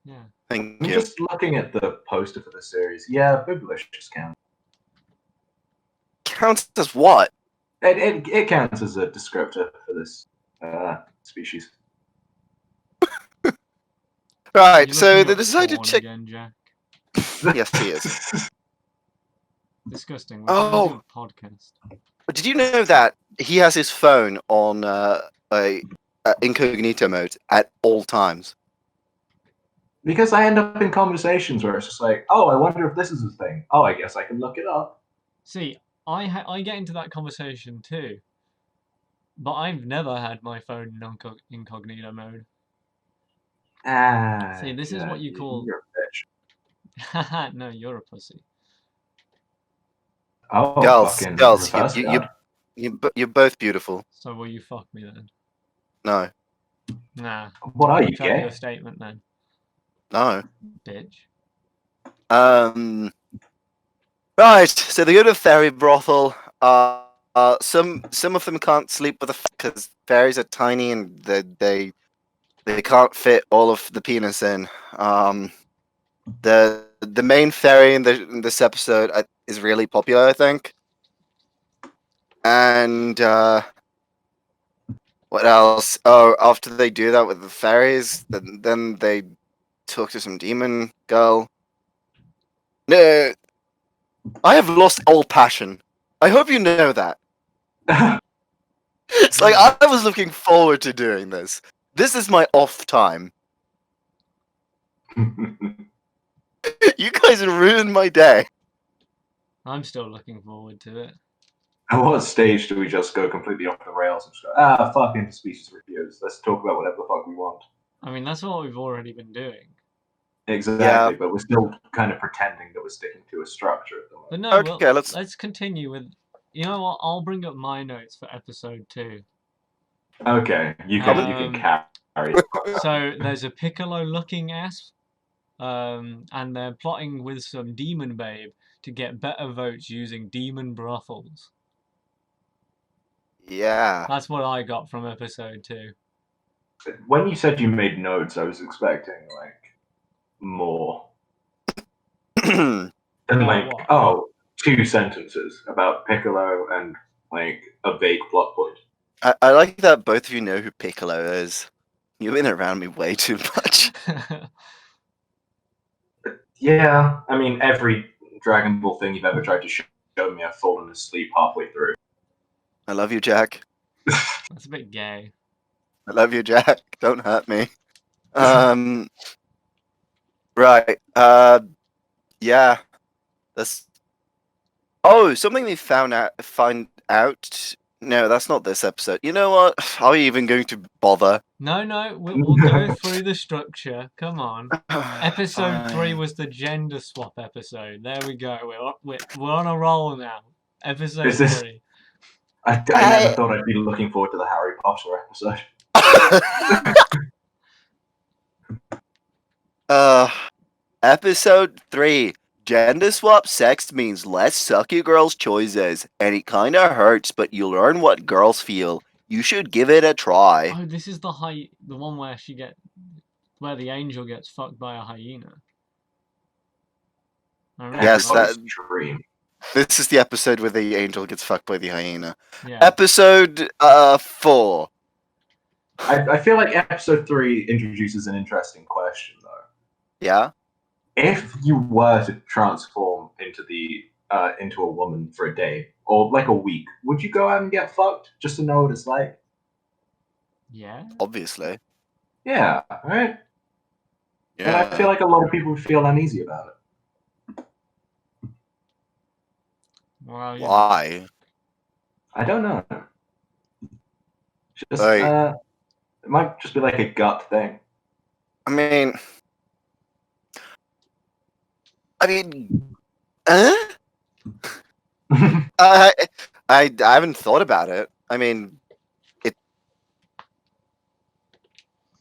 Yeah. Thank I'm you. just looking at the poster for the series. Yeah, boobylicious counts. Counts as what? It counts as a descriptor for this species. Right, You so looking they up decided porn to check. again, Jack? Yes, he is. Disgusting. We're trying to do a podcast. But did you know that he has his phone on a incognito mode at all times? Because I end up in conversations where it's just like, oh, I wonder if this is a thing. Oh, I guess I can look it up. See, I get into that conversation too, but I've never had my phone in incognito mode. See, this is what you call. You're a bitch. Haha, no, you're a pussy. Oh, Girls, fucking girls, reverse card. you're both beautiful. So will you fuck me then? No, Nah. What are you, Retract gay? your statement then, no. bitch. Right. So they go to a fairy brothel. Some of them can't sleep with because fairies are tiny and they can't fit all of the penis in. The main fairy in this episode is really popular, I think. And what else? Oh, after they do that with the fairies, then they talk to some demon girl. No, I have lost all passion. I hope you know that. It's like I was looking forward to doing this. This is my off time. You guys ruined my day. I'm still looking forward to it. At what stage do we just go completely off the rails and just go, fuck interspecies reviews. Let's talk about whatever the fuck we want. I mean, that's what we've already been doing. Exactly, but we're still kind of pretending that we're sticking to a structure at the moment. But no, Okay, well, let's. let's continue with. You know what? I'll bring up my notes for episode 2. Okay, you can carry. So there's a Piccolo-looking ass, and they're plotting with some demon babe to get better votes using demon brothels. Yeah. That's what I got from episode 2. When you said you made notes, I was expecting like more than like What? 2 sentences about Piccolo and like a vague plot point. I like that both of you know who Piccolo is. You've been around me way too much. Yeah, I mean every Dragon Ball thing you've ever tried to show me, I've fallen asleep halfway through. I love you, Jack. That's a bit gay. I love you, Jack. Don't hurt me. Right. Yeah. That's. Oh, something they find out. No, that's not this episode. You know what? Are we even going to bother? No, we'll go through the structure. Come on. Episode 3 Fine. was the gender swap episode. There we go. We're on a roll now. Episode Is this- 3. I never thought I'd be looking forward to the Harry Potter episode. Episode 3. Gender swap sex means less sucky girls' choices, and it kinda hurts, but you learn what girls feel. You should give it a try. Oh, this is the one where where the angel gets fucked by a hyena. I remember Yes, Everybody's dream. This is the episode where the angel gets fucked by the hyena. Yeah. Episode 4. I feel like episode 3 introduces an interesting question though. Yeah? If you were to transform into a woman for a day or like a week, would you go out and get fucked just to know what it's like? Yeah. Obviously. Yeah, right? Yeah. And I feel like a lot of people would feel uneasy about it. Well, Why? I don't know. Just Like- it might just be like a gut thing. I mean, I haven't thought about it. I mean,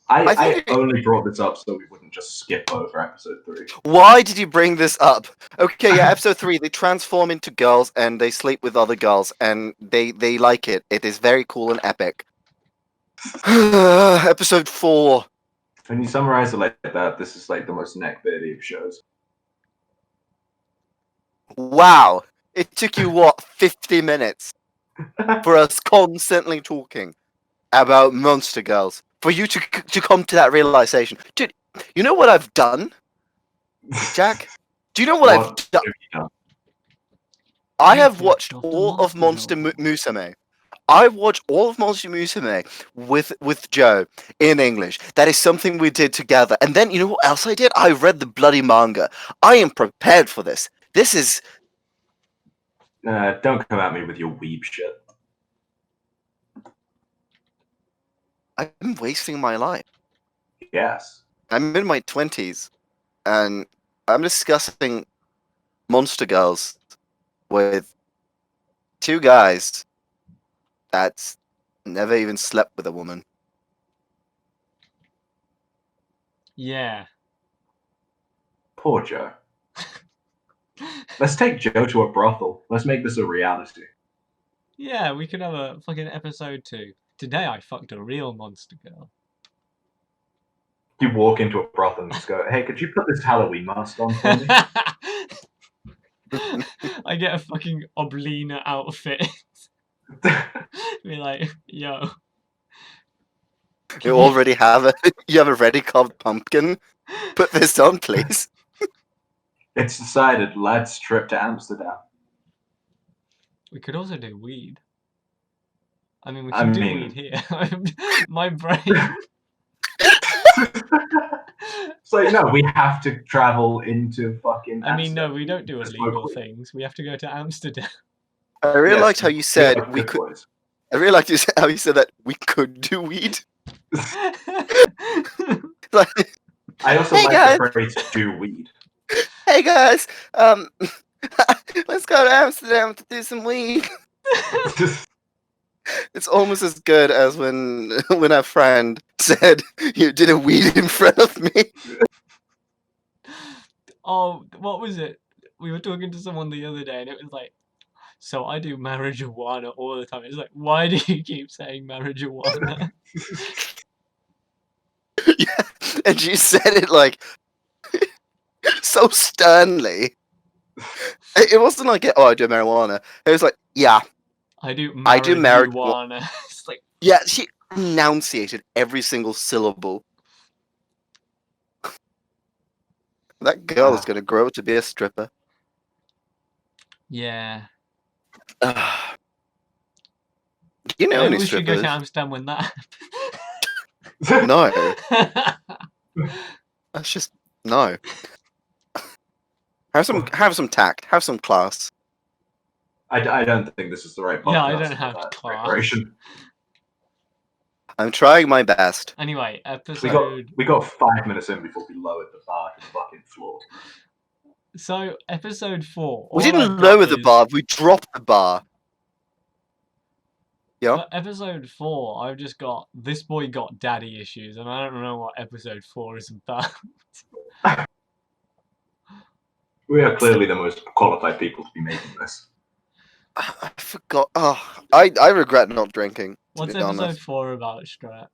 I think- only brought this up so we wouldn't just skip over episode 3. why did you bring this up? Okay, yeah, episode 3, they transform into girls and they sleep with other girls and they like it. It is very cool and epic. Episode 4. When you summarize it like that, this is like the most neckbeardy of shows. Wow. It took you, what, 50 minutes for us constantly talking about Monster Girls? For you to come to that realization. Dude, you know what I've done, Jack? Do you know what I've done? have you done? I have You've watched watched all of Monster Monster Girl. Musume. I watched all of Monster Musume with Joe in English. That is something we did together. And then, you know what else I did? I read the bloody manga. I am prepared for this. This is... Don't come at me with your weeb shit. I'm wasting my life. Yes. I'm in my 20s. And I'm discussing Monster Girls with 2 guys that's never even slept with a woman. Yeah. Poor Joe. Let's take Joe to a brothel. Let's make this a reality. Yeah, we could have a fucking episode 2. Today I fucked a real monster girl. You walk into a brothel and just go, hey, could you put this Halloween mask on for me? I get a fucking Oblina outfit. Be like, yo. You already have you have a ready carved pumpkin. Put this on, please. It's decided, let's trip to Amsterdam. We could also do weed. I mean, we I can do mean- weed here. My brain. It's like, no, we have to travel into fucking I mean, no, Amsterdam. we don't do Just illegal locally. things. We have to go to Amsterdam. I really Yes, liked how you we said are we good could. boys. I really liked how you said that we could do weed. Like, I also Hey, like guys. the phrase "do weed." Hey guys, let's go to Amsterdam to do some weed. It's almost as good as when when our friend said you did a weed in front of me. Oh, what was it? We were talking to someone the other day, and it was like, so I do marijuana all the time. It's like, why do you keep saying marijuana? Yeah, and you said it like so sternly. It wasn't like, oh, I do marijuana. It was like, yeah, I do I do marijuana. marijuana. It's like, Yeah, she enunciated every single syllable. That girl is going to grow to be a stripper. yeah. Do you know Maybe any we should go to strippers? Amsterdam when that No, happens. that's just no. Have some tact. Have some class. I don't think this is the right podcast Yeah, I don't for have that class. declaration. I'm trying my best. Anyway, episode. We got 5 minutes in before we lowered the bar to the fucking floor. So, episode 4. We all didn't I've got lower the is- bar. We dropped the bar. Yeah. For episode 4, I've just got this boy got daddy issues, and I don't know what episode 4 is about. We are clearly the most qualified people to be making this. I forgot. Oh, I regret not drinking. To What's be episode honest. 4 about, Strat?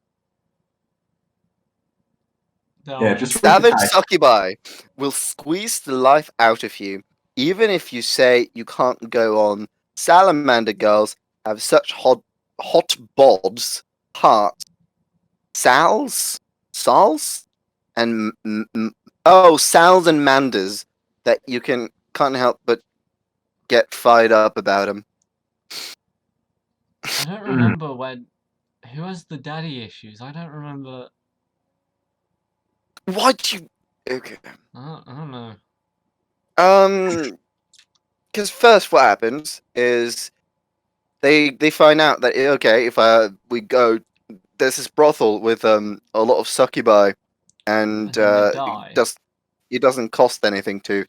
Yeah, just read the Savage title. succubi will squeeze the life out of you, even if you say you can't go on. Salamander girls have such hot bods, hearts, sals, and sals and manders that you can't help but get fired up about them. I don't remember when. Who has the daddy issues? I don't remember. Why'd you? Okay. I don't know. Because first, what happens is they find out that okay, if we go, there's this brothel with a lot of succubi, and then they die. it doesn't cost anything to,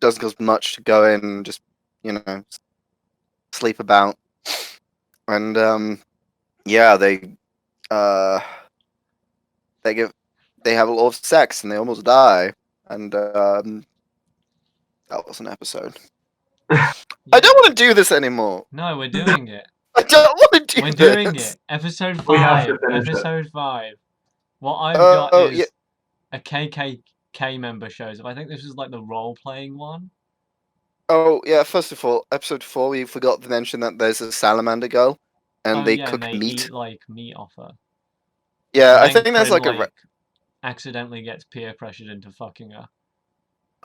doesn't cost much to go in and just sleep about, and yeah, they have a lot of sex and they almost die, and that was an episode. Yeah. I don't want to do this anymore. No, we're doing it. I don't want to do We're this. doing it. Episode 5. We have to finish it. Episode 5. What I've got is yeah. a KKK member shows up. I think this is like the role-playing one. Oh yeah. First of all, episode 4, we forgot to mention that there's a salamander girl, and they cook and they meat. eat like meat off her. Yeah, And I then think that's Crim, like a. accidentally gets peer pressured into fucking her.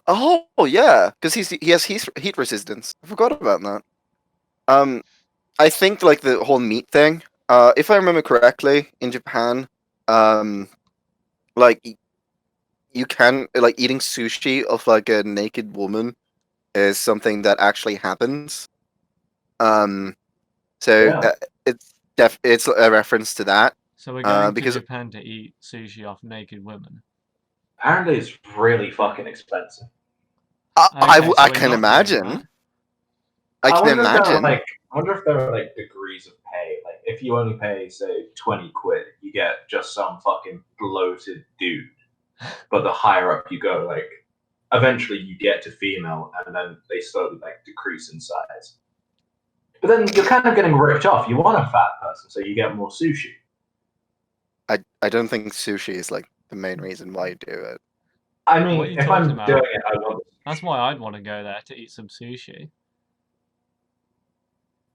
Oh yeah, because he has heat resistance. I forgot about that. I think like the whole meat thing. If I remember correctly, in Japan, like you can like eating sushi of like a naked woman is something that actually happens. So Yeah. it's a reference to that. So we're going because to Japan to eat sushi off naked women. Apparently, it's really fucking expensive. I Okay, so I we're can not doing imagine. that. I can wonder if there are, imagine. like, I wonder if there are like degrees of pay. Like, if you only pay, say, 20 quid, you get just some fucking bloated dude. But the higher up you go, like, eventually you get to female, and then they slowly like decrease in size. But then you're kind of getting ripped off. You want a fat person, so you get more sushi. I don't think sushi is like the main reason why you do it. I What are mean, you if talking I'm about? doing it, I want. That's why I'd want to go there to eat some sushi.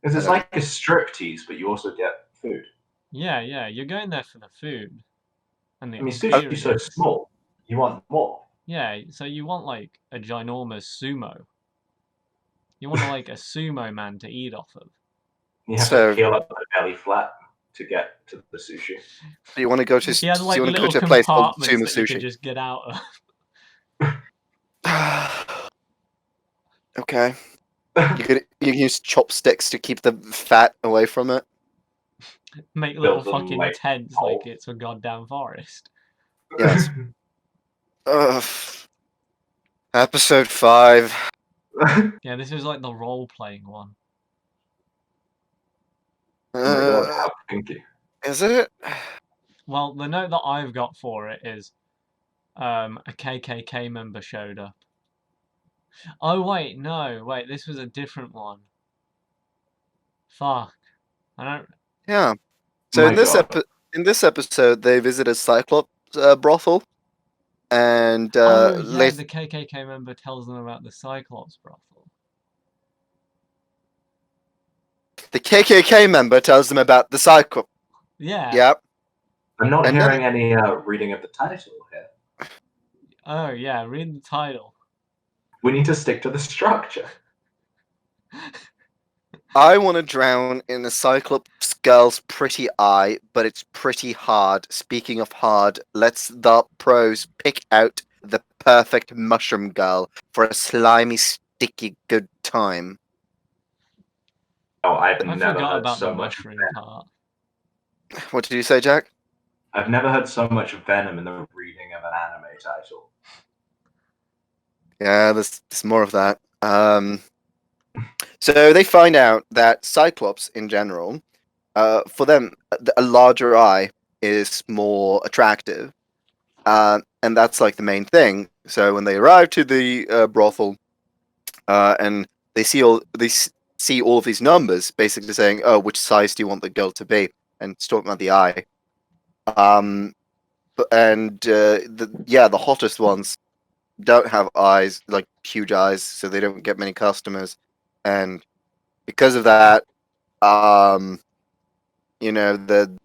Because it's I don't- like a striptease, but you also get food. Yeah, you're going there for the food and the I mean, sushi is so experience. small. You want more. Yeah, so you want like a ginormous sumo. You want like a sumo man to eat off of. You have So- to peel up the belly flap to get to the sushi. Do you want to go to? He has like do you want to go little to a place called compartments Sumo that you could Sushi? just get out of. Okay. You can use chopsticks to keep the fat away from it. Make little Build them, fucking like, tents hole. like it's a goddamn forest. Yes. Ugh. Episode 5. Yeah, this is like the role-playing one. Oh my god, how kinky. Is it? Well, the note that I've got for it is a KKK member showed up. Oh, wait, no. Wait, this was a different one. Fuck. I don't... Yeah. Oh So my in this god. in this episode, they visit a Cyclops brothel, and Oh, yeah, later the KKK member tells them about the Cyclops brothel. the KKK member tells them about the Cyclops. Yeah. Yep. I'm not And hearing any reading of the title here. Oh, yeah, read the title. We need to stick to the structure. I want to drown in a Cyclops girl's pretty eye, but it's pretty hard. Speaking of hard, let's the pros pick out the perfect mushroom girl for a slimy, sticky good time. Oh, I've I never forgot heard about so the much mushroom venom. part. What did you say, Jack? I've never heard so much venom in the reading of an anime title. Yeah, there's more of that. So they find out that Cyclops, in general, for them, a larger eye is more attractive, and that's like the main thing. So when they arrive to the brothel, and they see all of these numbers, basically saying, "Oh, which size do you want the girl to be?" And it's talking about the eye. The hottest ones don't have eyes, like huge eyes, so they don't get many customers, and because of that, um, the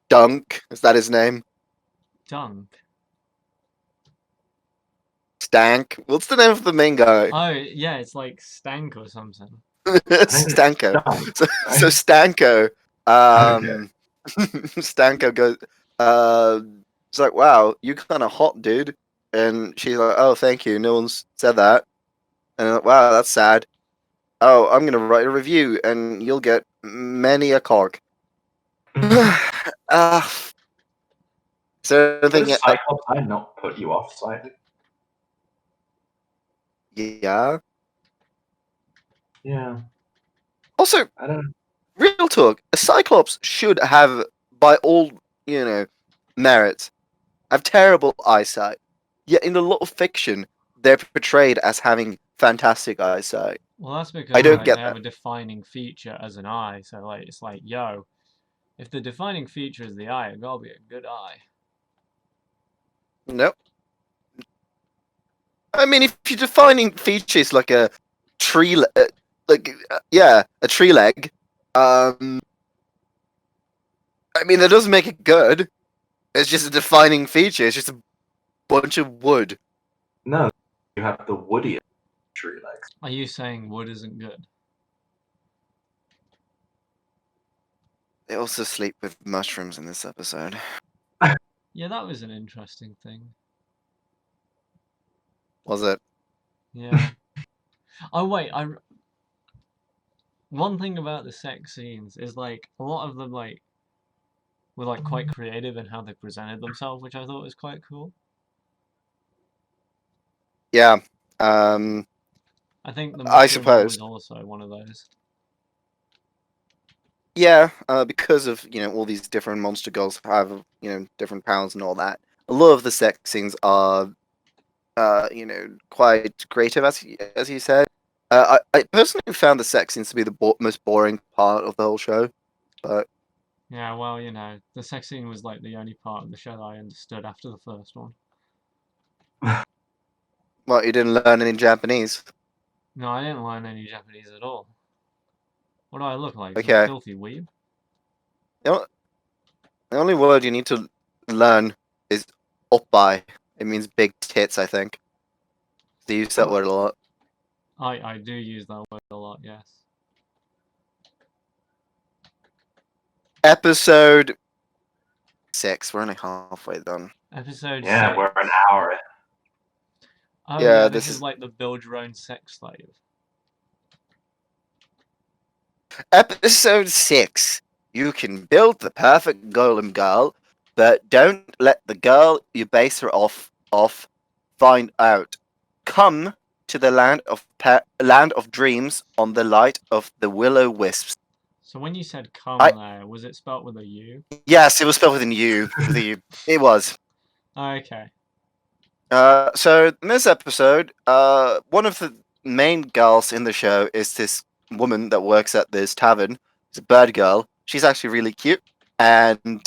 Dunk, is that his name? Dunk. Stank. What's the name of the main guy? Oh, yeah, it's like Stank or something. Stanko. Dunk, So Stanko, Stanko goes, it's like, wow, you kind of hot, dude. And she's like, oh, thank you. No one's said that. And I'm like, wow, that's sad. Oh, I'm gonna write a review, and you'll get many a cork. uh, so I think, Does Cyclops eye not put you off slightly? yeah. Yeah, Also, I don't. real talk, a Cyclops should have, by all merits, have terrible eyesight. Yet in a lot of fiction, they're portrayed as having fantastic eyesight. Well, that's because I don't like get they have that. a defining feature as an eye. So like it's like, yo, if the defining feature is the eye, it gotta be a good eye. Nope. I mean, if your defining feature is like a tree, a tree leg. I mean, that doesn't make it good. It's just a defining feature. It's just a bunch of wood. No, you have the woody tree legs. Are you saying wood isn't good? They also sleep with mushrooms in this episode. Yeah, that was an interesting thing. Was it? Yeah. Oh wait, one thing about the sex scenes is like a lot of them like were like quite creative in how they presented themselves, which I thought was quite cool. Yeah. I think the I mushroom one suppose. was also one of those. Yeah, because of all these different monster girls have different powers and all that. A lot of the sex scenes are quite creative, as you said. I personally found the sex scenes to be the most boring part of the whole show, but Yeah, well, the sex scene was like the only part of the show that I understood after the first one. well, you didn't learn any Japanese. No, I didn't learn any Japanese at all. What do I look like? Some Okay, filthy weeb? the only word you need to learn is oppai. It means big tits, I think. They use that Oh, word a lot. I do use that word a lot, yes. Episode 6. We're only halfway done. Episode yeah, 6. we're an hour in. Oh Yeah, yeah, this this is is like the build your own sex slave. episode 6. You can build the perfect golem girl but don't let the girl you base her off find out. Come to the land of dreams on the light of the willow wisps. So when you said come I there, was it spelt with a U? Yes, it was spelled with an U. With a U. It was. Okay. So in this episode, one of the main girls in the show is this woman that works at this tavern. It's a bird girl. She's actually really cute, and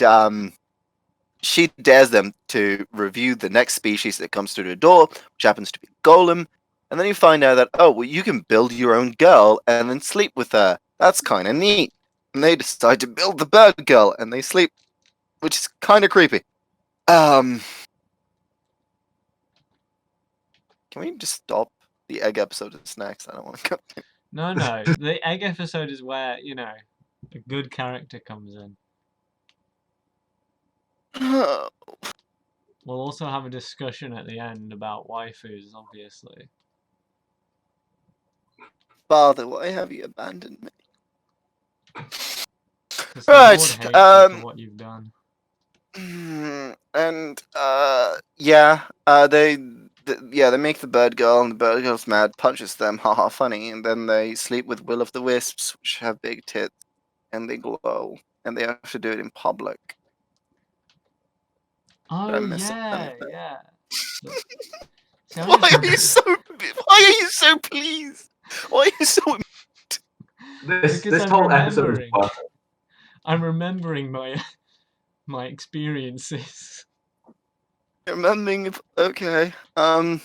she dares them to review the next species that comes through the door, which happens to be golem. And then you find out that you can build your own girl and then sleep with her. That's kind of neat. And they decide to build the bird girl, and they sleep, which is kind of creepy. Can we just stop the egg episode of snacks? I don't want to go. No, the egg episode is where, a good character comes in. We'll also have a discussion at the end about waifus, obviously. Father, why have you abandoned me? Because the Lord hates you for what you've done. And they make the bird girl, and the bird girl's mad, punches them, haha, funny, and then they sleep with will of the wisps, which have big tits, and they glow, and they have to do it in public. Oh miss yeah, anything. yeah. See, Why are you so pleased? Why are you so? This Because I'm whole episode is remembering. fun. I'm remembering my experiences. Remembering, okay. Can't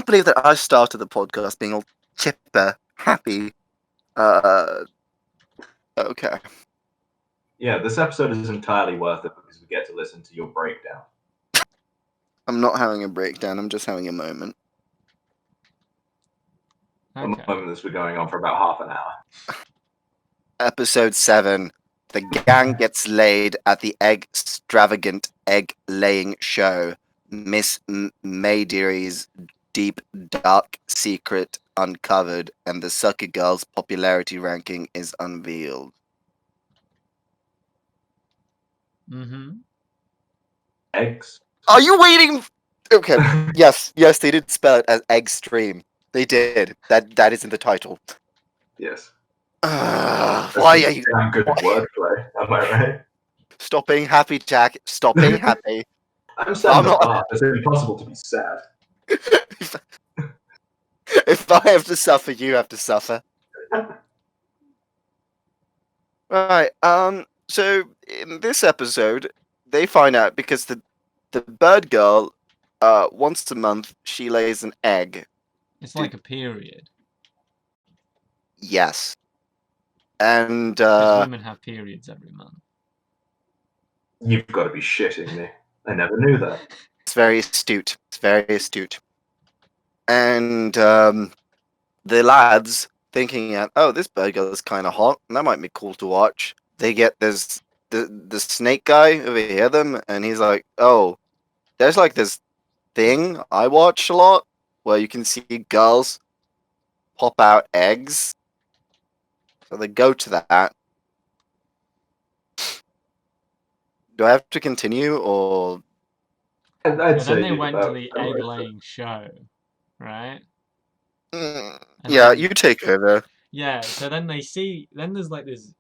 believe that I started the podcast being all chipper, happy. Okay. Yeah, this episode is entirely worth it because we get to listen to your breakdown. I'm not having a breakdown. I'm just having a moment. A moment that's been going on for about half an hour. Episode 7. The gang gets laid at the extravagant egg-laying show. Miss Maydeary's deep, dark secret uncovered, and the sucker girl's popularity ranking is unveiled. Mm-hmm. Eggs. Are you waiting? Okay. Yes, they did spell it as extreme. They did. That is in the title. Yes. Why are you? Damn good wordplay. Am I right? Stop being happy, Jack. Stop being happy. I'm setting I'm the not- bar. It's impossible to be sad. If I have to suffer, you have to suffer. Right. So in this episode, they find out because the bird girl, once a month she lays an egg. It's like a period. Yes. And Because women have periods every month. You've got to be shitting me. I never knew that. it's very astute. It's very astute. And the lads thinking that, this bird girl is kind of hot, and that might be cool to watch. They get this the snake guy over here them, and he's like, there's like this thing I watch a lot where you can see girls pop out eggs. So they go to that. Do I have to continue, or I'd But say then they you went to the that way. egg-laying show, right? And yeah, then- you take over. Yeah, so then there's like this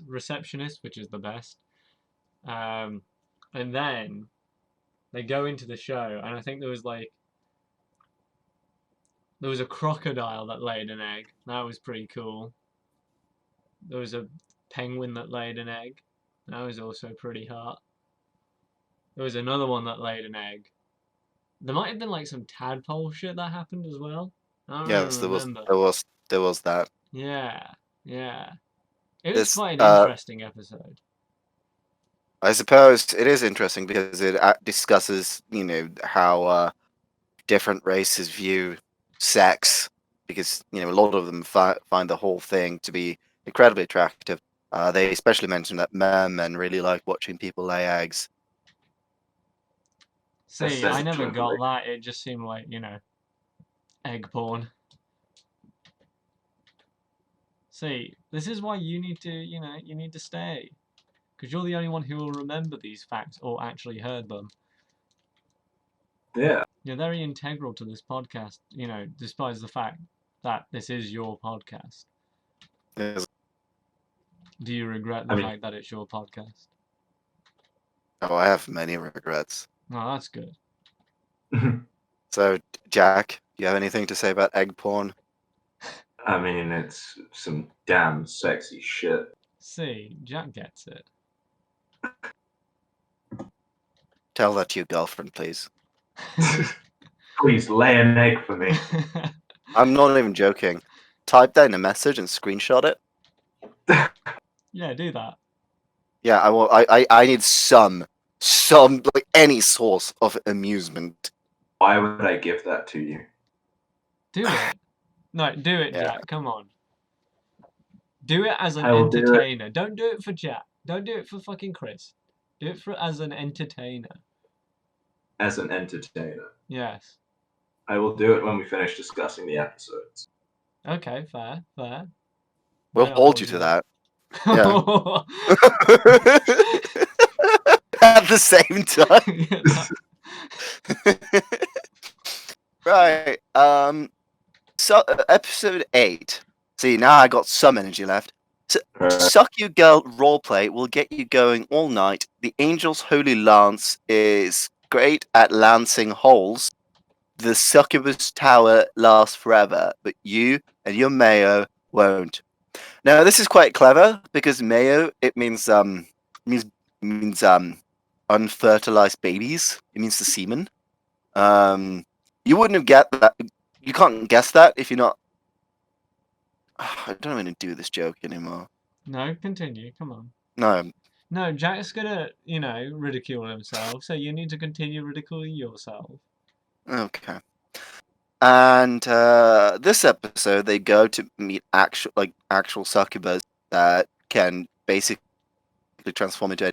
receptionist, which is the best. And then they go into the show, and I think there was a crocodile that laid an egg. That was pretty cool. There was a penguin that laid an egg. That was also pretty hot. There was another one that laid an egg. There might have been like some tadpole shit that happened as well. I don't Yes, really remember. there was that. Yeah. It was This, quite an interesting episode. I suppose it is interesting because it discusses, how different races view sex. Because a lot of them find the whole thing to be incredibly attractive. They especially mention that men really like watching people lay eggs. See, I never Essentially. got that. It just seemed like, egg porn. See, this is why you need to, you need to stay. because you're the only one who will remember these facts or actually heard them. Yeah. You're very integral to this podcast, you know, despite the fact that this is your podcast. Yes. Do you regret the fact that it's your podcast? Oh, I have many regrets. Oh, that's good. So, Jack, you have anything to say about egg porn? I mean, it's some damn sexy shit. See, Jack gets it. Tell that to your girlfriend, please. Please lay an egg for me. I'm not even joking. Type that in a message and screenshot it. Yeah, do that. Yeah, I will. I need some like any source of amusement. Why would I give that to you? Do it. No, do it, Yeah. Jack. Come on. Do it as an I will do it. entertainer. Don't do it for Jack. Don't do it for fucking Chris. Do it for as an entertainer. As an entertainer. Yes. I will do it when we finish discussing the episodes. Okay, fair. We'll Won't hold you to that. Yeah. At the same time. Right. So episode 8. See, now I got some energy left. Suck You Girl roleplay will get you going all night. The Angel's Holy Lance is great at lancing holes. The Succubus Tower lasts forever, but you and your mayo won't. Now, this is quite clever because mayo means unfertilized babies. It means the semen. You wouldn't have get that. You can't guess that if you're not. I don't want to do this joke anymore. No, continue. Come on. No. No, Jack's gonna, you know, ridicule himself, so you need to continue ridiculing yourself. Okay. And this episode, they go to meet actual succubus that can basically transform into,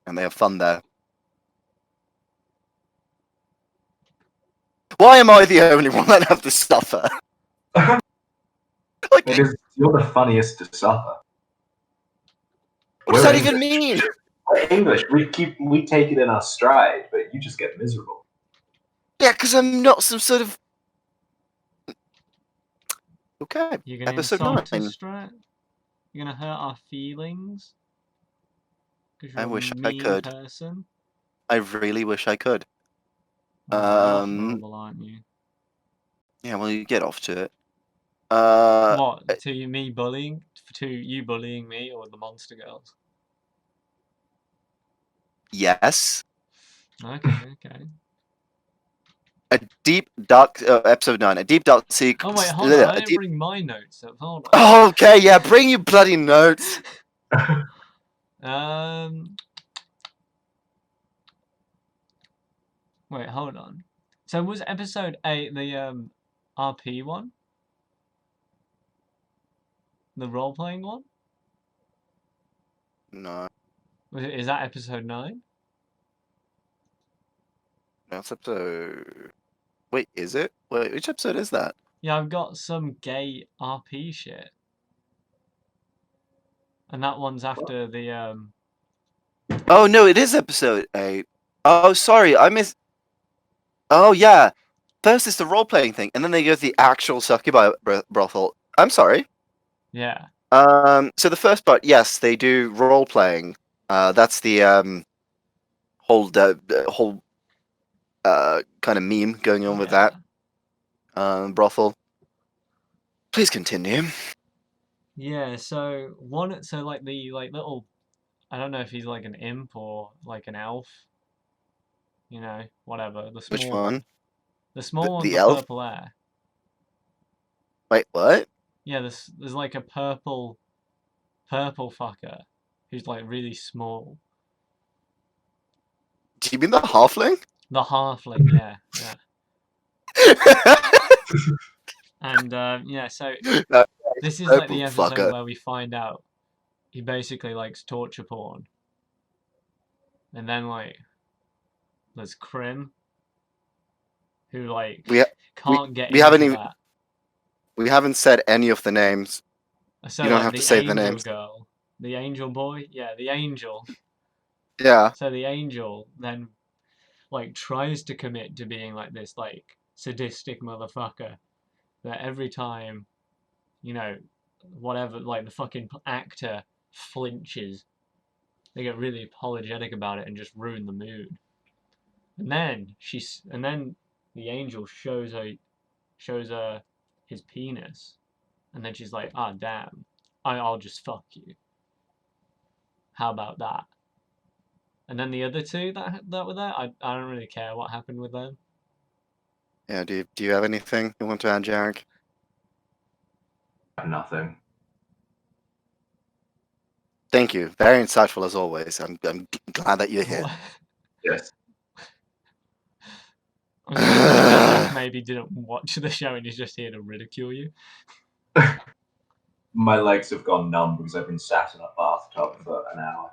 and they have fun there. Why am I the only one that have to suffer? Because you're the funniest to suffer. What does that even mean? We're English. We take it in our stride, but you just get miserable. Yeah, because I'm not some sort of. Okay. You're gonna Episode insult 9. us, Strat? You're gonna hurt our feelings? Because you're I wish a I mean could. person? I really wish I could. Oh, you're horrible, aren't you? Yeah, well, you get off to it. What? To me bullying? To you bullying me or the monster girls? Yes. Okay. A deep dark episode 9. A deep dark secret. Oh wait, hold on. I didn't bring my notes up. Hold on. Oh, okay, yeah, bring your bloody notes. Wait, hold on. So was episode 8 the RP one? The role playing one? No, Is that episode 9? that's episode. Wait, is it? Wait, which episode is that? Yeah, I've got some gay RP shit. And that one's after the Oh no, it is episode 8. Oh, sorry, I missed. Oh yeah, first it's the role playing thing, and then they go to the actual succubi brothel. I'm sorry. yeah. So the first part, yes, they do role playing. That's the whole kind of meme going on with that brothel. Please continue. Yeah, so like the little, I don't know if he's like an imp or like an elf. You know, whatever. The small Which one? The small one with the the elf? purple hair. Wait, what? Yeah, there's like a purple fucker who's like really small. Do you mean the halfling? The halfling, yeah. And yeah, so this is like the episode fucker. where we find out he basically likes torture porn. And then like there's Krim, who like can't get into that. We haven't said any of the names. So you don't like, have the to say the angel names. girl, The angel boy? Yeah, the angel. Yeah. So the angel then like tries to commit to being like this like sadistic motherfucker that every time, you know, whatever, like the fucking actor flinches, they get really apologetic about it and just ruin the mood. And then the angel shows her his penis, and then she's like, "Ah, damn, I'll just fuck you. How about that?" And then the other two that were there, I don't really care what happened with them. Yeah. Do you have anything you want to add, Jarek? Nothing. Thank you. Very insightful as always. I'm glad that you're here. What? Yes. I'm assuming Jarek maybe didn't watch the show and he's just here to ridicule you. My legs have gone numb because I've been sat in a bathtub for an hour.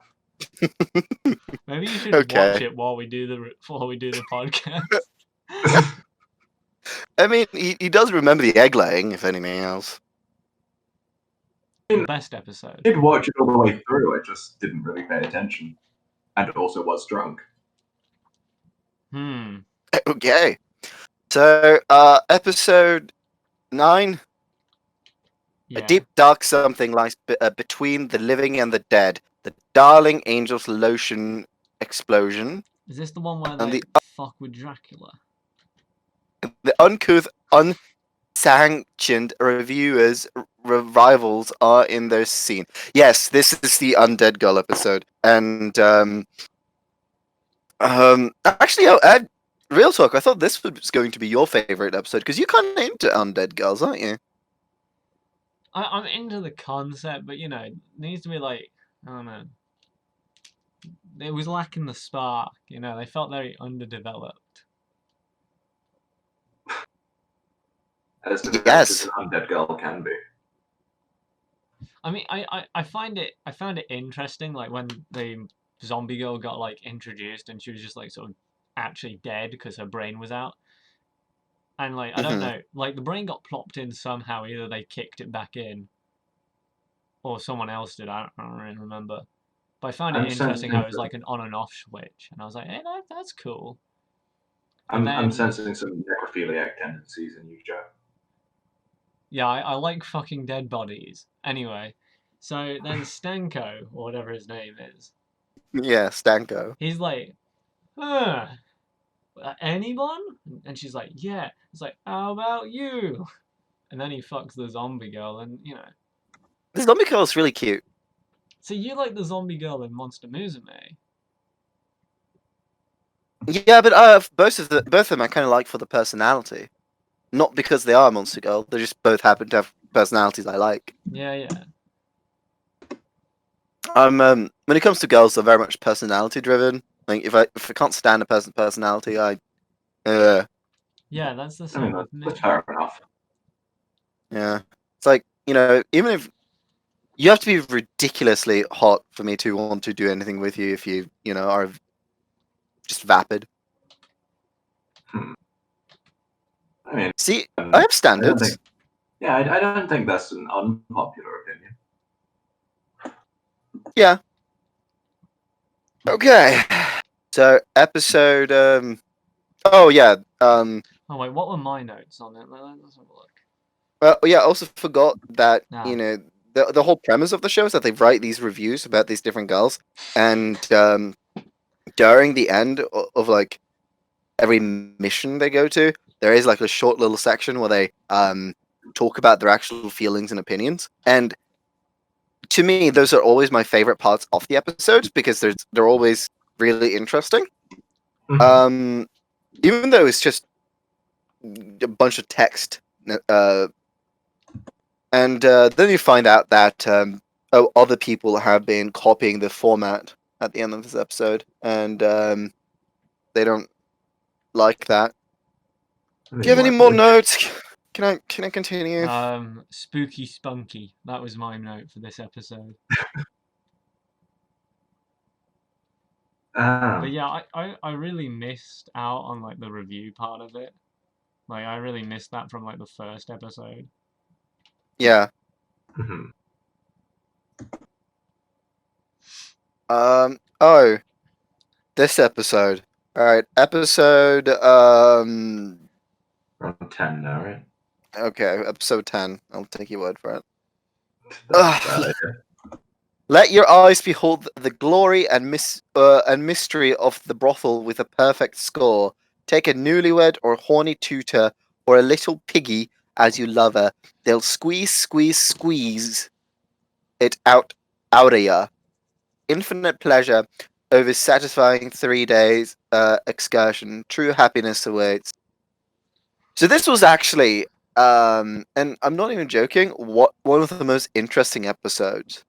Maybe you should Okay. watch it while we do the podcast. I mean, he does remember the egg laying, if anything else. The best episode. I did watch it all the way through. I just didn't really pay attention, and also was drunk. Okay. So, episode 9. Yeah. A deep dark something lies between the living and the dead. The darling angel's lotion explosion. Is this the one where And they the fuck with Dracula? The uncouth, unsanctioned reviewers' rivals are in their scene. Yes, this is the Undead Girl episode, and actually, real talk. I thought this was going to be your favorite episode because you're kind of into Undead Girls, aren't you? I'm into the concept, but you know, it needs to be like, I don't know. It was lacking the spark, you know. They felt very underdeveloped. As Yes. developed as an undead girl can be. I mean, I found it interesting, like when the zombie girl got like introduced and she was just like sort of actually dead because her brain was out. And like I don't Mhm. know, like the brain got plopped in somehow. Either they kicked it back in, or someone else did. I don't really remember. But I found it I'm interesting how it was sensing like an on and off switch, and I was like, "Hey, that's cool." I'm then- sensing some necrophiliac tendencies in you, Joe. Yeah, I like fucking dead bodies. Anyway, so then Stanko, or whatever his name is, Yeah, Stanko. he's like, anyone? And she's like, yeah. It's like, how about you? And then he fucks the zombie girl, and you know. The zombie girl's really cute. So you like the zombie girl in Monster Musume? Yeah, but both of them I kind of like for the personality, not because they are a monster girl. They just both happen to have personalities I like. Yeah, yeah. When it comes to girls, they're very much personality driven. Like if I can't stand a person's personality, Yeah, that's the I same mean, with me. that's fair enough. yeah. It's like, you know, even if you have to be ridiculously hot for me to want to do anything with you, if you know are just vapid. I mean, See, I have I don't standards. think, yeah, I don't think that's an unpopular opinion. Yeah. Okay. So episode oh yeah, Oh wait, what were my notes on it? Let's have a look. well, yeah, I also forgot that, Ah. you know, the whole premise of the show is that they write these reviews about these different girls, and during the end of like every mission they go to, there is like a short little section where they talk about their actual feelings and opinions. And to me, those are always my favorite parts of the episodes because they're always really interesting. Mhm. Even though it's just a bunch of text, and then you find out that other people have been copying the format at the end of this episode, and they don't like that. Do you have any more notes? Can I continue? Spooky spunky. That was my note for this episode. But yeah, I really missed out on like the review part of it. Like I really missed that from like the first episode. Yeah. Mhm. Oh, this episode. All right, episode. Around 10 now, right? Okay, episode 10. I'll take your word for it. That's a bad idea. Let your eyes behold the glory and mystery of the brothel with a perfect score. Take a newlywed or horny tutor or a little piggy as you love her. They'll squeeze it out of ya. Infinite pleasure over satisfying 3 days excursion. True happiness awaits. So this was actually, and I'm not even joking, one of the most interesting episodes.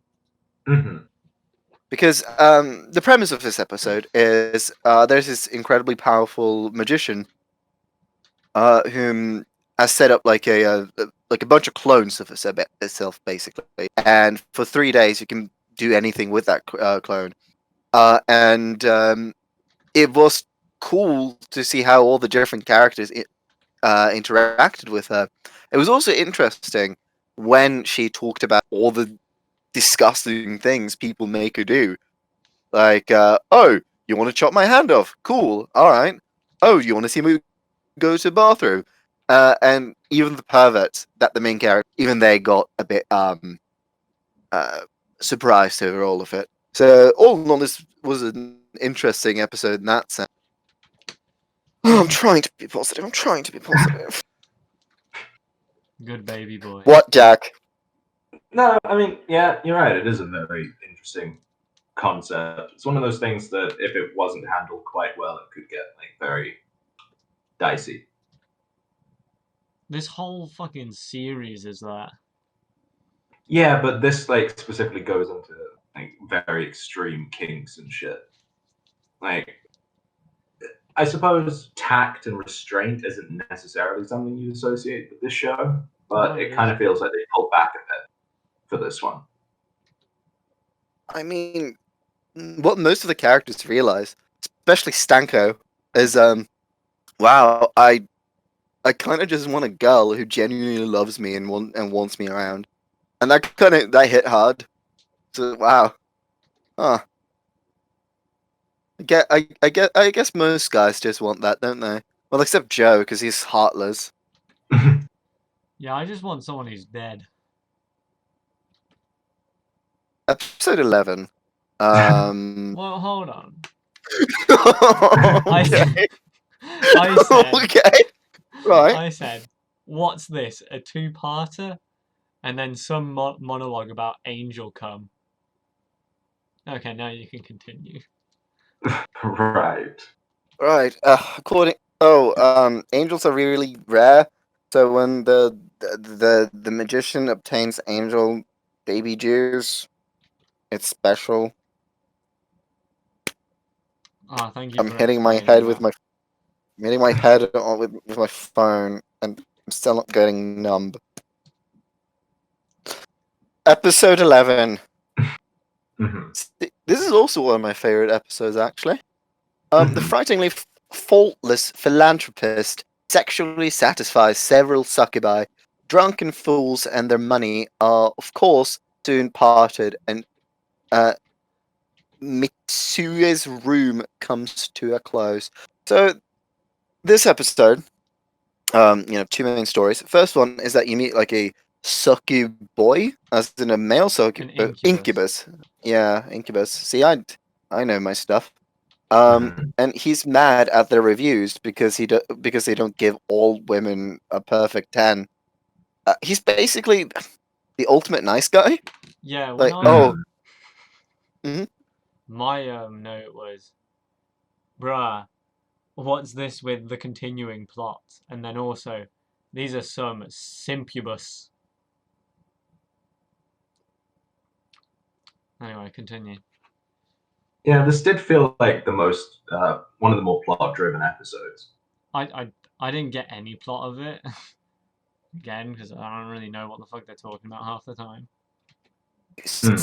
Mhm. Because the premise of this episode is there's this incredibly powerful magician whom has set up like a bunch of clones of itself, basically. And for 3 days, you can do anything with that clone. And it was cool to see how all the different characters interacted with her. It was also interesting when she talked about all the disgusting things people make her do. Like, oh, you want to chop my hand off? Cool. All right. Oh, you want to see me go to the bathroom? And even the perverts that the main character, even they got a bit uh, surprised over all of it. So all in all, this was an interesting episode in that sense. Oh, I'm trying to be positive. I'm trying to be positive. Good baby boy. What, Jack? No, I mean, yeah, you're right. It is a very interesting concept. It's one of those things that if it wasn't handled quite well, it could get like very dicey. This whole fucking series is that. Yeah, but this like specifically goes into like very extreme kinks and shit. Like, I suppose tact and restraint isn't necessarily something you associate with this show, but No, it it kind of isn't. feels like they pulled back a bit for this one. I mean, what most of the characters realize, especially Stanko, is wow, I kind of just want a girl who genuinely loves me and wants me around, and that hit hard. So wow, huh? I guess most guys just want that, don't they? Well, except Joe, because he's heartless. Yeah, I just want someone who's dead. Episode 11. Um. Well, hold on. I said, Okay. I said, Okay. Right. I said, what's this? A two-parter? And then some monologue about Angel come. Okay, now you can continue. Right. Right. Angels are really rare. So when the magician obtains angel baby juice, it's special. Ah, thank you I'm for hitting my explaining head that. with my phone, and I'm still not getting numb. Episode 11. Mhm. This is also one of my favorite episodes, actually. The Mhm. frighteningly faultless philanthropist sexually satisfies several succubi. Drunken fools and their money are, of course, soon parted, and Mitsue's room comes to a close. So, this episode, two main stories. First one is that you meet like a succub boy, as in a male succub, An incubus. incubus. Yeah, incubus. See, I know my stuff. Mhm. And he's mad at the reviews because because they don't give all women a perfect 10. He's basically the ultimate nice guy. Yeah, when Like, I oh, Mhm. mhm. my note was, bruh, what's this with the continuing plot? And then also, these are some simpubus. Anyway, continue. Yeah, this did feel like the most one of the more plot-driven episodes. I didn't get any plot of it. Again, because I don't really know what the fuck they're talking about half the time. Hmm.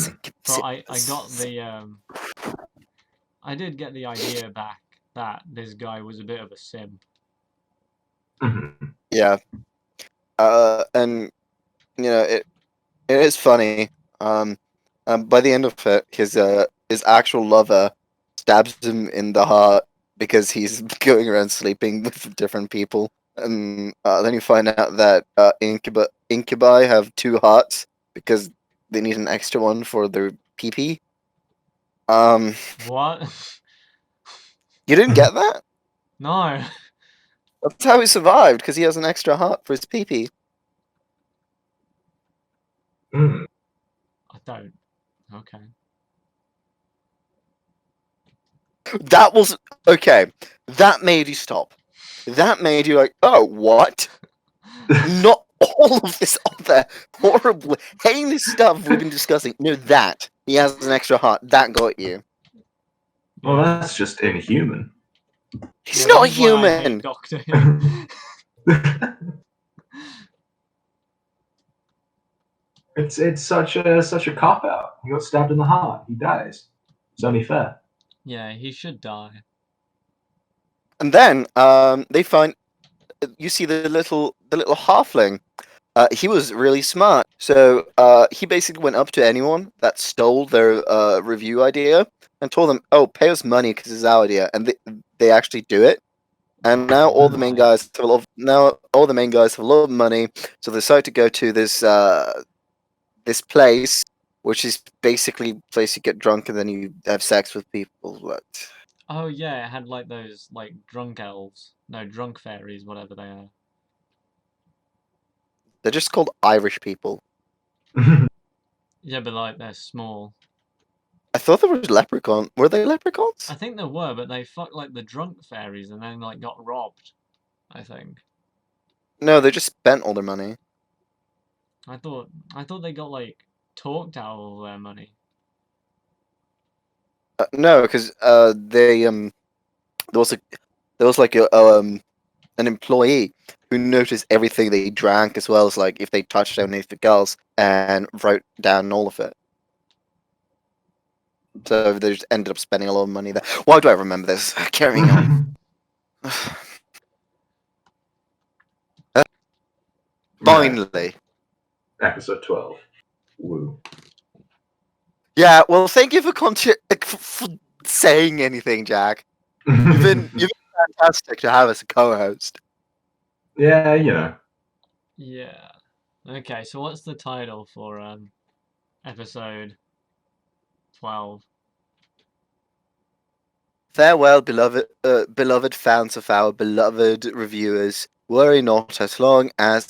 But I got the I did get the idea back that this guy was a bit of a simp. Mhm. Yeah. And it is funny. By the end of it, his actual lover stabs him in the heart because he's going around sleeping with different people. And then you find out that incubi have 2 hearts because they need an extra one for their pee-pee. What? You didn't get that? No. That's how he survived, because he has an extra heart for his pee-pee. Hmm. I don't. Okay. That was okay. That made you stop. That made you like, oh, what? Not all of this other horrible, heinous stuff we've been discussing. No, that he has an extra heart. That got you. Well, Yeah. that's just inhuman. He's Yeah, not this is why I hate human. Doctor Who. It's such a cop out. He got stabbed in the heart. He dies. It's only fair. Yeah, he should die. And then they find you see the little halfling. He was really smart. So he basically went up to anyone that stole their review idea and told them, "Oh, pay us money because it's our idea," and they actually do it. And now all the main Right. guys have a lot. All the main guys have a lot of money, so they decide to go to this place, which is basically a place you get drunk and then you have sex with people. But Oh yeah, it had like those like drunk elves. No, drunk fairies, whatever they are. they're just called Irish people. Yeah, but like they're small. I thought there was leprechaun. Were they leprechauns? I think there were, but they fucked like the drunk fairies and then like got robbed. I think. No, they just spent all their money. I thought they got like talked out of their money. No, because they there was a there was like an employee who noticed everything they drank as well as like if they touched on anything else and wrote down all of it. So they just ended up spending a lot of money there. Why do I remember this? Carrying on. Finally. Episode 12. Woo. Yeah, well, thank you for saying anything, Jack. You've been fantastic to have as a co-host. Yeah, you know. Yeah. Okay, so what's the title for episode 12? Farewell, beloved fans of our beloved reviewers. Worry not, as long as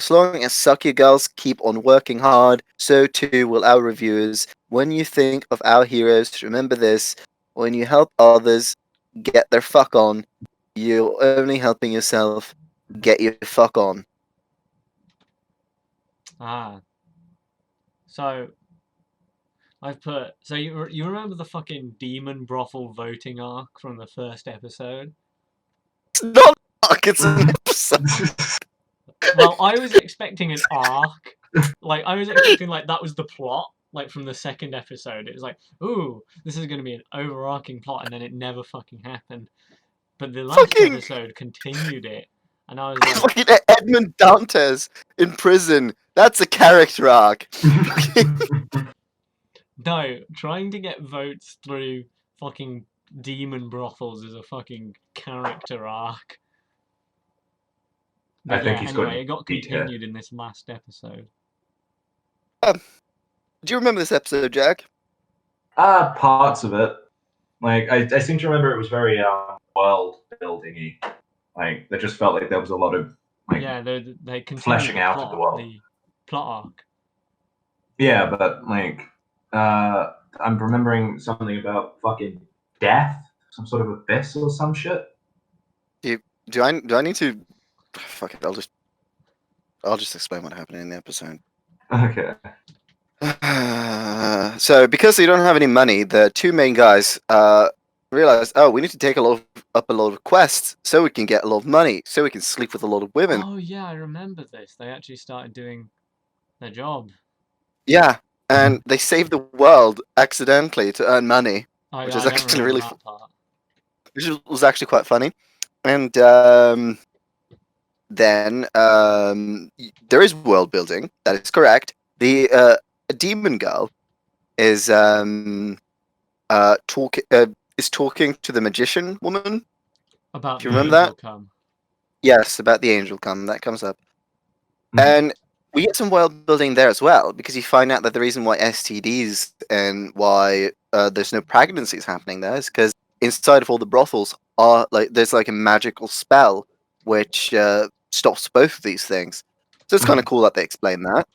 sucky girls keep on working hard, so too will our reviewers. When you think of our heroes, remember this: when you help others get their fuck on, you're only helping yourself. Get your fuck on. Ah. So I've put so you remember the fucking demon brothel voting arc from the first episode? It's not fuck, it's an episode. Well, I was expecting an arc. Like I was expecting like that was the plot, like from the second episode. It was like, ooh, this is gonna be an overarching plot, and then it never fucking happened. But the last Fucking episode continued it, and I was like, fucking Edmund Dantes in prison. That's a character arc. no, trying to get votes through fucking demon brothels is a fucking character arc. I But think yeah, he's got anyway, it got beat here. continued in this last episode. Do you remember this episode, Jack? Parts of it. Like I seem to remember it was very world building-y. Like there just felt like there was a lot of like Yeah, they continued fleshing the out plot, of the world. the plot arc. Yeah, but like I'm remembering something about fucking death, some sort of abyss or some shit. Do I need to? Fuck it. I'll just explain what happened in the episode. Okay. So because they don't have any money, the 2 main guys realize, oh, we need to take up a lot of quests so we can get a lot of money, so we can sleep with a lot of women. Oh yeah, I remember this. They actually started doing their job. Yeah, and they save the world accidentally to earn money, Oh which yeah, is I don't actually remember really, that part. which was actually quite funny. And then there is world building. That is correct. The demon girl is talking to the magician woman. About Do you the remember angel that? come. Yes, about the angel come. That comes up. Mhm. And we get some world building there as well, because you find out that the reason why STDs and why there's no pregnancies happening there is because inside of all the brothels are there's like a magical spell which stops both of these things. So it's kind of cool that they explain that.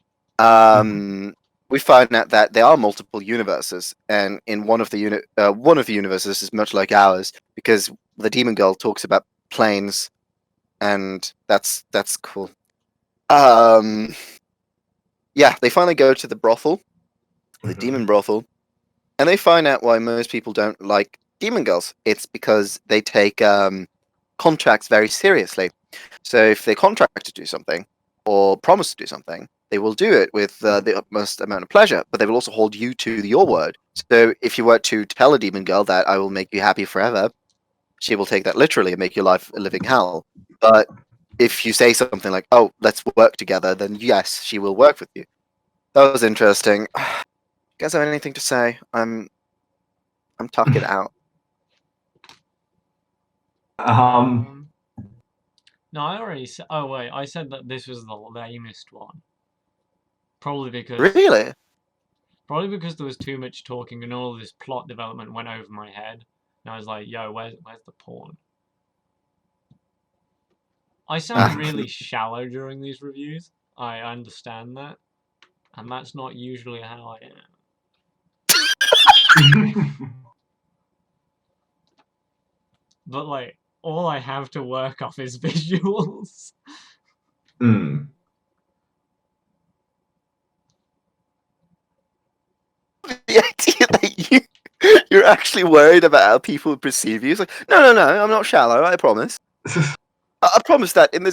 We find out that there are multiple universes, and in one of the universes is much like ours because the demon girl talks about planes, and that's cool. Yeah, they finally go to the brothel, the demon brothel, and they find out why most people don't like demon girls. It's because they take contracts very seriously. So if they contract to do something or promise to do something, they will do it with the utmost amount of pleasure, but they will also hold you to your word. So if you were to tell a demon girl that I will make you happy forever, she will take that literally and make your life a living hell. But if you say something like, "Oh, let's work together," then yes, she will work with you. That was interesting. You guys have anything to say? I'm talking out. Um, No, I already said. Oh wait, I said that this was the lamest one. Probably because Really? there was too much talking and all of this plot development went over my head. And I was like, "Yo, where's the porn?" I sound really shallow during these reviews. I understand that, and that's not usually how I am. But like, all I have to work off is visuals. mm. The idea that you're actually worried about how people perceive you. It's like, no, I'm not shallow. I promise. I promise that in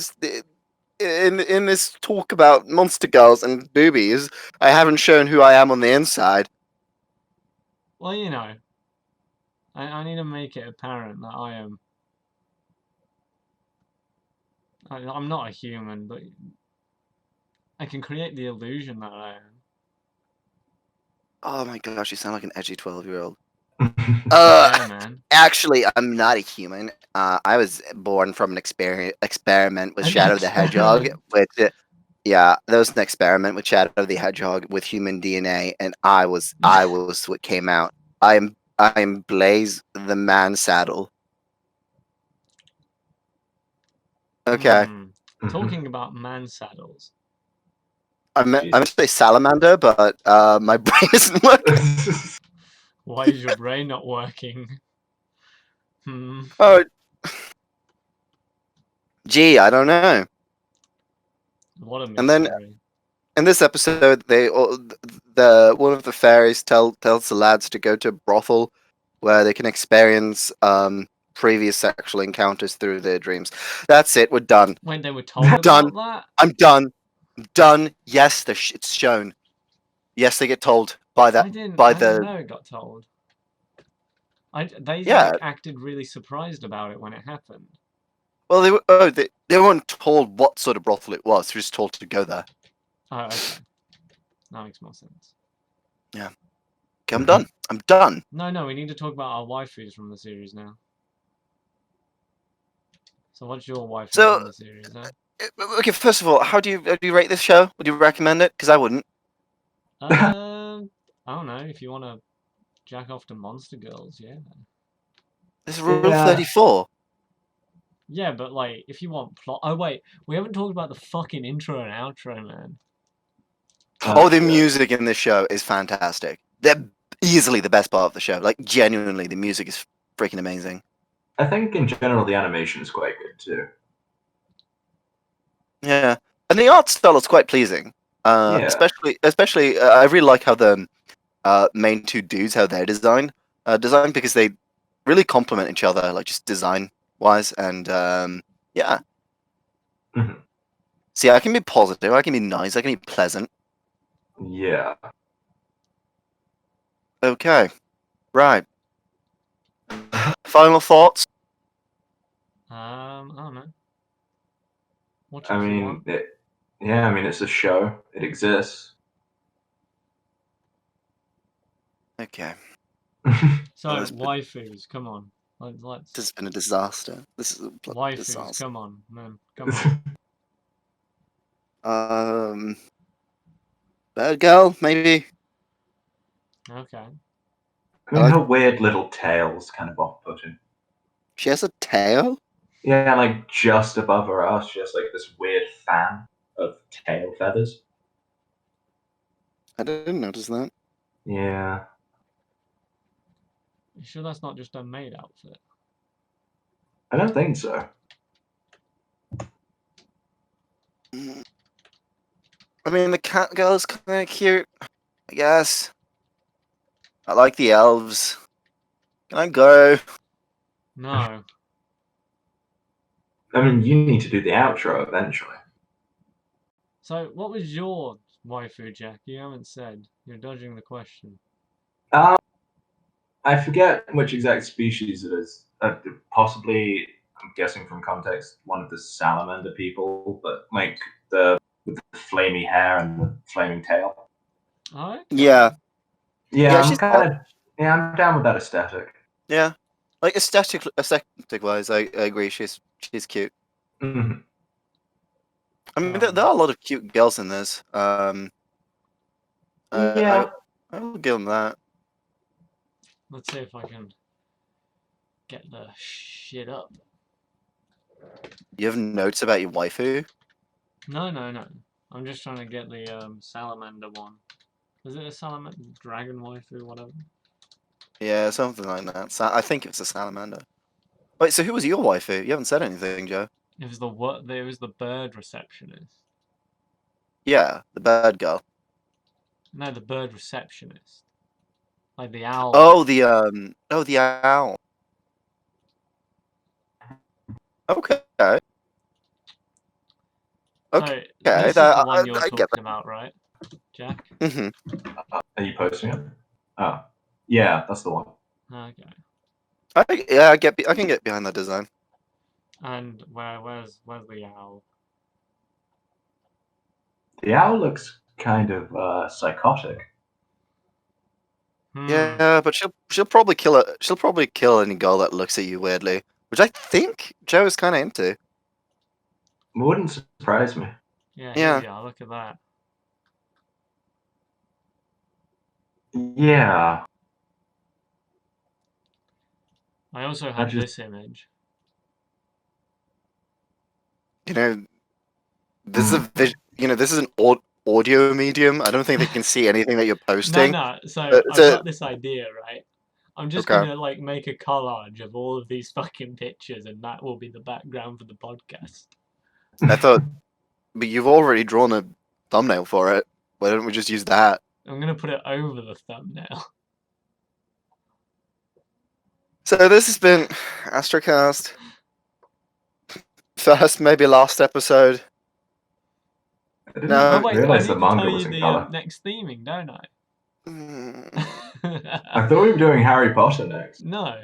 this talk about monster girls and boobies, I haven't shown who I am on the inside. Well, you know, I need to make it apparent that I'm not a human, but I can create the illusion that I am. Oh my gosh, you sound like an edgy 12-year-old. Yeah, man. Actually, I'm not a human. I was born from an experiment with An Shadow the Hedgehog. experiment. Yeah, there was an experiment with Shadow the Hedgehog with human DNA, and I was what came out. I am Blaze the Man Saddle. Okay, Talking about man saddles. I meant to Jesus. say salamander, but my brain isn't working. Why is your brain not working? Oh, gee, I don't know. What a And then mystery. in this episode, the one of the fairies tells the lads to go to a brothel where they can experience previous sexual encounters through their dreams. That's it. We're done. Wait, they were told Done. about that? I'm done. I'm done. Yes, it's shown. Yes, they get told by I didn't the know it got told. They yeah. like acted really surprised about it when it happened. Well, they weren't told what sort of brothel it was. They were just told to go there. Oh, okay. That makes more sense. Yeah. Okay, I'm done. I'm done. No, we need to talk about our waifus from the series now. So what's your waifu So, from the series, huh? okay, first of all, how do you rate this show? Would you recommend it? Because I wouldn't. I don't know, if you want to jack off to monster girls, yeah. This is Rule Yeah. 34. Yeah, but like, if you want plot... Oh wait, we haven't talked about the fucking intro and outro, man. Oh, the Shit. music in this show is fantastic. They're easily the best part of the show. Like, genuinely, the music is freaking amazing. I think in general the animation is quite good too. Yeah, and the art style is quite pleasing. Yeah. Especially, I really like how the main two dudes how they're designed because they really complement each other, like just design wise, and yeah. Mhm. See, I can be positive, I can be nice, I can be pleasant. Yeah. Okay, right. Final thoughts. I don't know. Watch it I if you mean, want. yeah. I mean, it's a show. It exists. Okay. So, Well, this waifus, come on. Let's. has been a disaster. This is a bloody Waifus, disaster. come on, man. Come on. Bad girl, maybe. Okay. I mean, like- her weird little tail's kind of off-putting. She has a tail. Yeah, like just above her ass, she has like this weird fan of tail feathers. I didn't notice that. Yeah. You sure that's not just a maid outfit? I don't think so. I mean, the cat girl's kind of cute, I guess. I like the elves. Can I go? No. I mean, you need to do the outro eventually. So, what was your waifu, Jack? You haven't said. You're dodging the question. I forget which exact species it is. Possibly, I'm guessing from context, one of the salamander people, but like with the flamey hair and the flaming tail. Oh, okay. Yeah. Yeah, Yeah, I'm she's kind of. Yeah, I'm down with that aesthetic. Yeah. Like aesthetic wise, I agree. She's cute. Mhm. I mean, there are a lot of cute girls in this. Yeah. I will give them that. Let's see if I can get the shit up. You have notes about your waifu? No. I'm just trying to get the salamander one. Is it a salamander? Dragon waifu, whatever. Yeah, something like that. I think it's a salamander. Wait, so who was your waifu? You haven't said anything, Joe. It was the bird receptionist. Yeah, the bad girl. No, the bird receptionist. Like the owl. The owl. Okay. So, Okay, this is that the one you're I get talking about, right, Jack? that. Hmm. Are you posting it? Oh, yeah, that's the one. Okay. I can get behind that design. And where's the owl? The owl looks kind of psychotic. Yeah, but she'll probably kill it. She'll probably kill any girl that looks at you weirdly, which I think Joe is kind of into. It wouldn't surprise me. Yeah, Yeah. here we are. Look at that. Yeah. I also have this image. You know, this is this is an audio medium. I don't think they can see anything that you're posting. No. So But I've got this idea, right? I'm just Okay. gonna like make a collage of all of these fucking pictures, and that will be the background for the podcast. I thought, but you've already drawn a thumbnail for it. Why don't we just use that? I'm gonna put it over the thumbnail. So this has been AstroCast. First, maybe last episode. I didn't No. Oh wait, I realize need the to tell manga you was in the color. next theming, don't I? I thought we were doing Harry Potter next. No.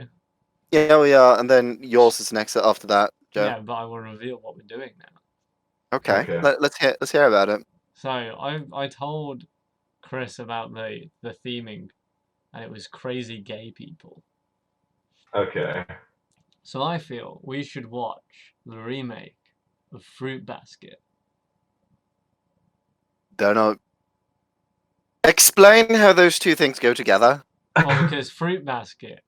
Yeah, we are, and then yours is next after that, Joe. Yeah, but I will reveal what we're doing now. Okay. Okay. Let's hear about it. So I told Chris about the theming, and it was crazy gay people. Okay. So I feel we should watch the remake of Fruit Basket. Don't know. Explain how those two things go together. Well, because Fruit Basket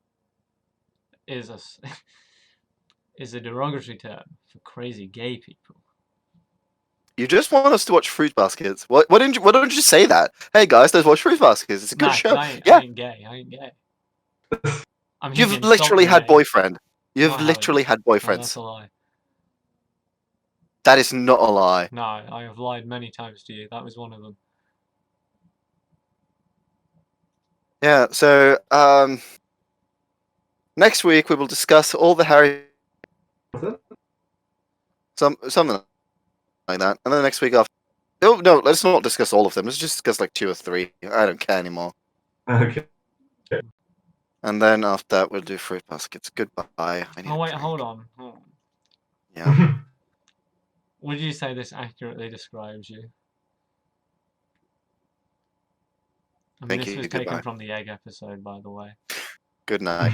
is a derogatory term for crazy gay people. You just want us to watch Fruit Baskets. Why don't you say that? Hey guys, let's watch Fruit Baskets. It's a good Nah, show. I Yeah, ain't gay. I ain't gay. I'm you've here to literally insult had the gay. boyfriend. You've No, I haven't. literally had No, that's boyfriends. a lie. That is not a lie. No, I have lied many times to you. That was one of them. Yeah. So next week we will discuss all the Harry something like that, and then next week after. Oh no, let's not discuss all of them. Let's just discuss like 2 or 3. I don't care anymore. Okay. And then after that we'll do Fruit Baskets. Goodbye. I need Oh a wait, drink. hold on. Yeah. Would you say this accurately describes you? I mean, Thank this you. was taken Goodbye. from the egg episode, by the way. Good night.